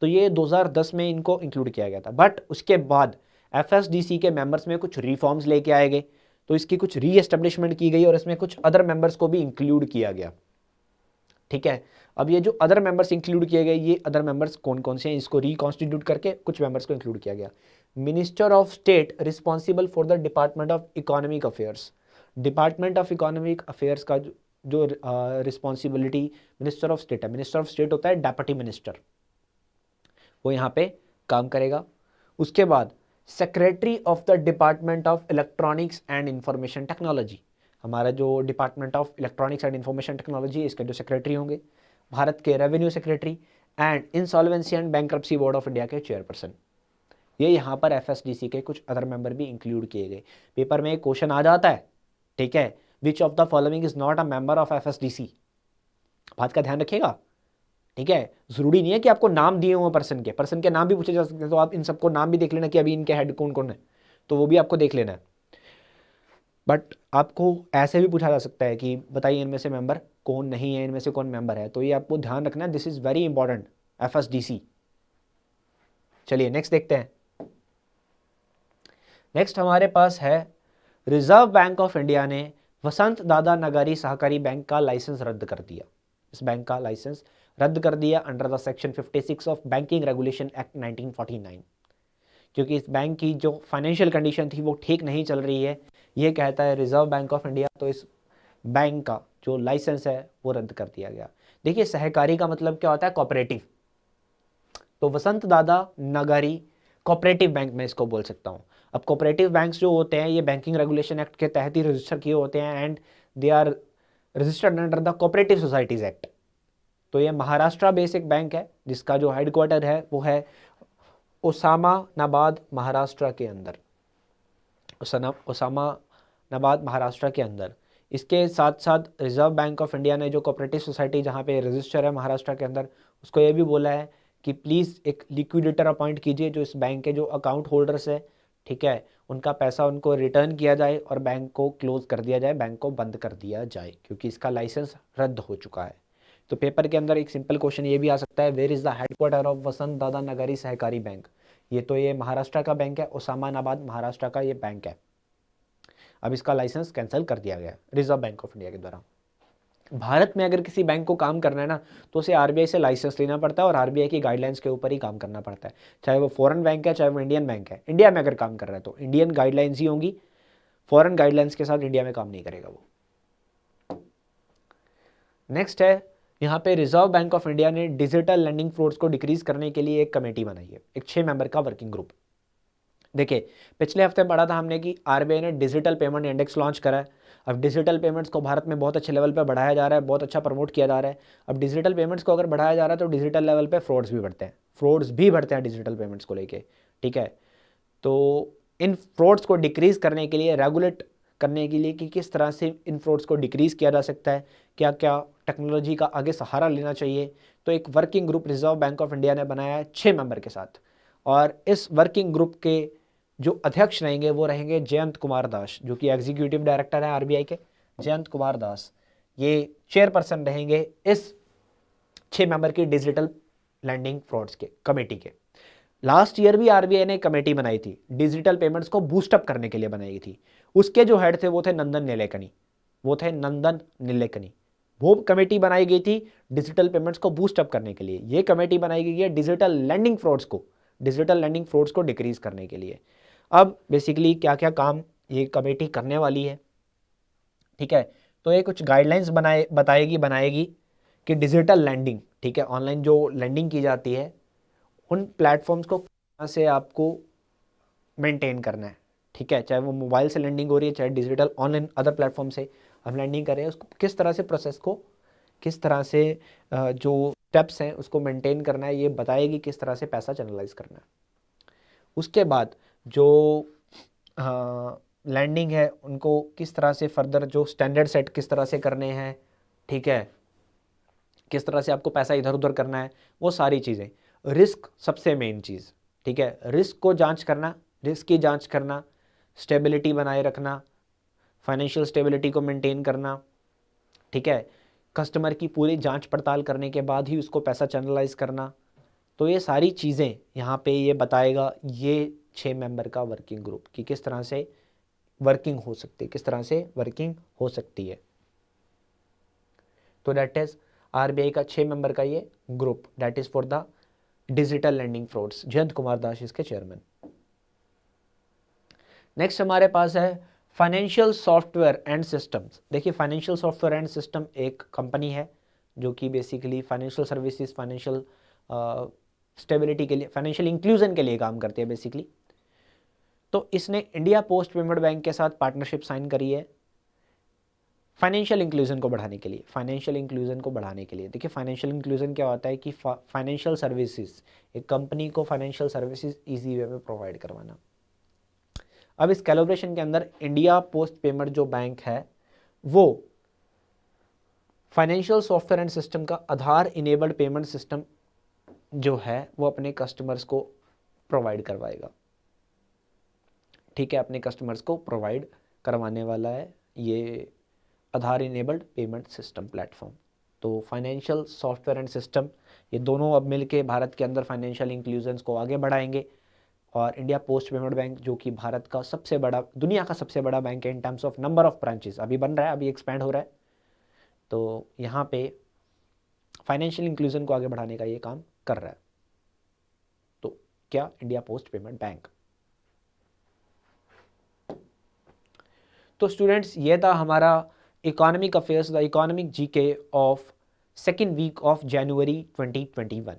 तो ये 2010 में इनको इंक्लूड किया गया था, बट उसके बाद एफएसडीसी के मेंबर्स में कुछ रिफॉर्म्स लेके आए गए, तो इसकी कुछ रीएस्टेब्लिशमेंट की गई और इसमें कुछ अदर मेंबर्स को भी इंक्लूड किया गया, ठीक है। अब ये जो अदर मेंबर्स इंक्लूड किए गए, ये अदर मेंबर्स कौन कौन से हैं, इसको रिकॉन्स्टिट्यूट करके कुछ मेंबर्स को इंक्लूड किया गया। Minister of state responsible for the department of economic affairs. Department of economic affairs का जो रिस्पॉन्सिबिलिटी मिनिस्टर ऑफ स्टेट है, मिनिस्टर ऑफ स्टेट होता है डेप्यूटी मिनिस्टर, वो यहाँ पे काम करेगा। उसके बाद secretary of the department of electronics and information technology, हमारा जो department of electronics and information technology, इसके जो सेक्रेटरी होंगे। भारत के revenue secretary and insolvency and bankruptcy board of India के चेयरपर्सन। ये यहाँ पर एफएसडीसी के कुछ अदर मेंबर भी इंक्लूड किए गए। पेपर में एक क्वेश्चन आ जाता है, ठीक है, which of the following is not a member of FSDC. बात का ध्यान रखिएगा, ठीक है। जरूरी नहीं है कि आपको नाम दिए हुए पर्सन के नाम भी पूछे जा सकते हैं, तो आप इन सबको नाम भी देख लेना कि अभी इनके हेड कौन कौन है, तो वो भी आपको देख लेना है। बट आपको ऐसे भी पूछा जा सकता है कि बताइए इनमें से मेंबर कौन नहीं है, इनमें से कौन मेंबर है, तो ये आपको ध्यान रखना है, this is very important, FSDC. चलिए नेक्स्ट देखते हैं। नेक्स्ट हमारे पास है रिजर्व बैंक ऑफ इंडिया ने वसंत दादा नगारी सहकारी बैंक का लाइसेंस रद्द कर दिया। इस बैंक का लाइसेंस रद्द कर दिया under the section 56 of banking regulation act 1949, क्योंकि इस बैंक की जो फाइनेंशियल कंडीशन थी वो ठीक नहीं चल रही है, ये कहता है रिजर्व बैंक ऑफ इंडिया, तो इस बैंक का जो लाइसेंस है वो रद्द कर दिया गया। देखिए सहकारी का मतलब क्या होता है, कोऑपरेटिव, तो वसंत दादा नगारी कोऑपरेटिव बैंक में इसको बोल सकता हूँ। अब कोऑपरेटिव बैंक्स जो होते हैं ये बैंकिंग रेगुलेशन एक्ट के तहत ही रजिस्टर किए होते हैं and they are registered under the cooperative societies act. तो ये महाराष्ट्र बेसिक बैंक है जिसका जो हेडक्वार्टर है वो है ओसामानाबाद महाराष्ट्र के अंदर, ओसामानाबाद महाराष्ट्र के अंदर। इसके साथ साथ रिजर्व बैंक ऑफ इंडिया ने जो कोऑपरेटिव सोसाइटी जहाँ पे रजिस्टर है महाराष्ट्र के अंदर, उसको ये भी बोला है कि प्लीज़ एक लिक्विडेटर अपॉइंट कीजिए जो इस बैंक के जो अकाउंट होल्डर्स है, ठीक है, उनका पैसा उनको रिटर्न किया जाए और बैंक को क्लोज कर दिया जाए, बैंक को बंद कर दिया जाए, क्योंकि इसका लाइसेंस रद्द हो चुका है। तो पेपर के अंदर एक सिंपल क्वेश्चन ये भी आ सकता है, where is the headquarter of Vasant Dada Nagari सहकारी बैंक। ये तो ये महाराष्ट्र का बैंक है, ओसामानाबाद महाराष्ट्र का ये बैंक है। अब इसका लाइसेंस कैंसिल कर दिया गया रिजर्व बैंक ऑफ इंडिया के द्वारा। भारत में अगर किसी बैंक को काम करना है ना, तो उसे आरबीआई से लाइसेंस लेना पड़ता है और आरबीआई की गाइडलाइंस के ऊपर ही काम करना पड़ता है, चाहे वो फॉरेन बैंक है चाहे वो इंडियन बैंक है। इंडिया में अगर काम कर रहा है तो इंडियन गाइडलाइंस ही होंगी, फॉरेन गाइडलाइंस के साथ इंडिया में काम नहीं करेगा वो। नेक्स्ट है यहाँ पे रिजर्व बैंक ऑफ इंडिया ने डिजिटल लैंडिंग फ्रॉड्स को डिक्रीज करने के लिए एक कमेटी बनाई है, एक 6 मेंबर का वर्किंग ग्रुप। देखिए पिछले हफ्ते पढ़ा था हमने कि आरबीआई ने डिजिटल पेमेंट इंडेक्स लॉन्च करा है। अब डिजिटल पेमेंट्स को भारत में बहुत अच्छे लेवल पे बढ़ाया जा रहा है, बहुत अच्छा प्रमोट किया जा रहा है। अब डिजिटल पेमेंट्स को अगर बढ़ाया जा रहा है तो डिजिटल लेवल पे फ्रॉड्स भी बढ़ते हैं डिजिटल पेमेंट्स को लेके, ठीक है। तो इन फ्रॉड्स को डिक्रीज़ करने के लिए, रेगुलेट करने के लिए कि किस तरह से इन फ्रॉड्स को डिक्रीज़ किया जा सकता है, क्या क्या टेक्नोलॉजी का आगे सहारा लेना चाहिए, तो एक working group reserve Bank of India ने बनाया है 6 मेंबर के साथ। और इस वर्किंग ग्रुप के जो अध्यक्ष रहेंगे वो रहेंगे जयंत कुमार दास, जो कि एग्जीक्यूटिव डायरेक्टर है आरबीआई के, जयंत कुमार दास ये चेयरपर्सन रहेंगे इस 6 मेंबर की डिजिटल लैंडिंग फ्रॉड्स के कमेटी के। लास्ट ईयर भी आरबीआई ने कमेटी बनाई थी, डिजिटल पेमेंट्स को बूस्टअप करने के लिए बनाई थी। उसके जो हेड थे वो थे नंदन नीलेकनी, वो कमेटी बनाई गई थी डिजिटल पेमेंट्स को बूस्टअप करने के लिए। ये कमेटी बनाई गई है डिजिटल लैंडिंग फ्रॉड्स को डिक्रीज करने के लिए। अब बेसिकली क्या क्या काम ये कमेटी करने वाली है, ठीक है, तो ये कुछ गाइडलाइंस बनाएगी कि डिजिटल लैंडिंग, ठीक है, ऑनलाइन जो लैंडिंग की जाती है उन प्लेटफॉर्म्स को कहाँ से आपको मेंटेन करना है, ठीक है, चाहे वो मोबाइल से लैंडिंग हो रही है चाहे डिजिटल ऑनलाइन अदर प्लेटफॉर्म से हम लैंडिंग कर रहे हैं, उसको किस तरह से प्रोसेस को किस तरह से जो स्टेप्स हैं उसको मेंटेन करना है, ये बताएगी किस तरह से पैसा चैनलाइज करना है। उसके बाद जो लैंडिंग है उनको किस तरह से फर्दर जो स्टैंडर्ड सेट किस तरह से करने हैं, ठीक है, किस तरह से आपको पैसा इधर उधर करना है, वो सारी चीज़ें। रिस्क सबसे मेन चीज़, ठीक है, रिस्क की जांच करना, स्टेबिलिटी बनाए रखना, फाइनेंशियल स्टेबिलिटी को मेंटेन करना, ठीक है, कस्टमर की पूरी जांच पड़ताल करने के बाद ही उसको पैसा चैनलाइज करना। तो ये सारी चीज़ें यहाँ पे ये बताएगा ये 6 मेंबर का वर्किंग ग्रुप कि किस तरह से वर्किंग हो सकती है, तो दैट इज आरबीआई का 6 मेंबर का ये group, that is for the digital lending frauds. Jayant Kumar Das इसके चेयरमैन। नेक्स्ट हमारे पास है फाइनेंशियल सॉफ्टवेयर एंड सिस्टम्स। देखिए फाइनेंशियल सॉफ्टवेयर एंड सिस्टम एक कंपनी है जो कि basically financial services, financial stability के लिए, फाइनेंशियल इंक्लूजन के लिए काम करती है बेसिकली। तो इसने इंडिया पोस्ट पेमेंट बैंक के साथ पार्टनरशिप साइन करी है फाइनेंशियल इंक्लूजन को बढ़ाने के लिए। फाइनेंशियल इंक्लूजन को बढ़ाने के लिए देखिए फाइनेंशियल इंक्लूजन क्या होता है कि फाइनेंशियल सर्विसेज, एक कंपनी को फाइनेंशियल सर्विसेज ईजी वे में प्रोवाइड करवाना। अब इस कैलिब्रेशन के अंदर इंडिया पोस्ट पेमेंट जो बैंक है वो फाइनेंशियल सॉफ्टवेयर एंड सिस्टम का आधार इनेबल्ड पेमेंट सिस्टम जो है वो अपने कस्टमर्स को प्रोवाइड करवाएगा। ठीक है, अपने कस्टमर्स को प्रोवाइड करवाने वाला है ये आधार इनेबल्ड पेमेंट सिस्टम प्लेटफॉर्म। तो फाइनेंशियल सॉफ्टवेयर एंड सिस्टम ये दोनों अब मिलके भारत के अंदर फाइनेंशियल इंक्लूजन्स को आगे बढ़ाएंगे। और इंडिया पोस्ट पेमेंट बैंक जो कि भारत का सबसे बड़ा, दुनिया का सबसे बड़ा बैंक है in terms of number of branches, अभी बन रहा है, अभी एक्सपैंड हो रहा है। तो यहाँ पे फाइनेंशियल इंक्लूजन को आगे बढ़ाने का ये काम कर रहा है। तो क्या इंडिया पोस्ट पेमेंट बैंक। तो स्टूडेंट्स ये था हमारा economic affairs, the economic GK of second week of January 2021।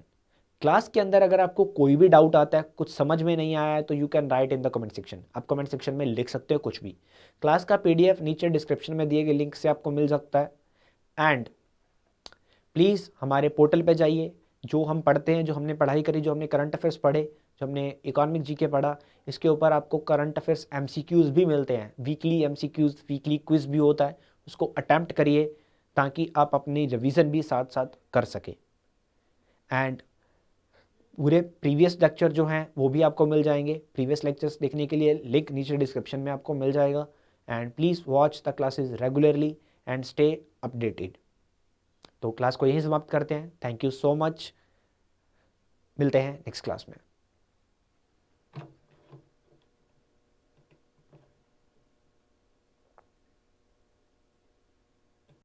Class के अंदर अगर आपको कोई भी डाउट आता है, कुछ समझ में नहीं आया है, तो you can write in the comment section. आप कमेंट सेक्शन में लिख सकते हो कुछ भी। क्लास का पीडीएफ नीचे डिस्क्रिप्शन में दिए गए लिंक से आपको मिल सकता है। एंड प्लीज़ हमारे पोर्टल पे जाइए, जो हम पढ़ते हैं, जो हमने पढ़ाई करी, जो हमने करंट अफेयर्स पढ़े, जो हमने इकोनॉमिक जीके पढ़ा, इसके ऊपर आपको करंट अफेयर्स एमसीक्यूज़ भी मिलते हैं, वीकली एमसीक्यूज़, वीकली क्विज भी होता है, उसको अटैम्प्ट करिए ताकि आप अपनी रिवीजन भी साथ साथ कर सके। एंड पूरे प्रीवियस लेक्चर जो हैं वो भी आपको मिल जाएंगे। प्रीवियस लेक्चर्स देखने के लिए लिंक नीचे डिस्क्रिप्शन में आपको मिल जाएगा। And please watch the classes regularly and stay updated. तो क्लास को यहीं समाप्त करते हैं। थैंक यू सो मच, मिलते हैं नेक्स्ट क्लास में।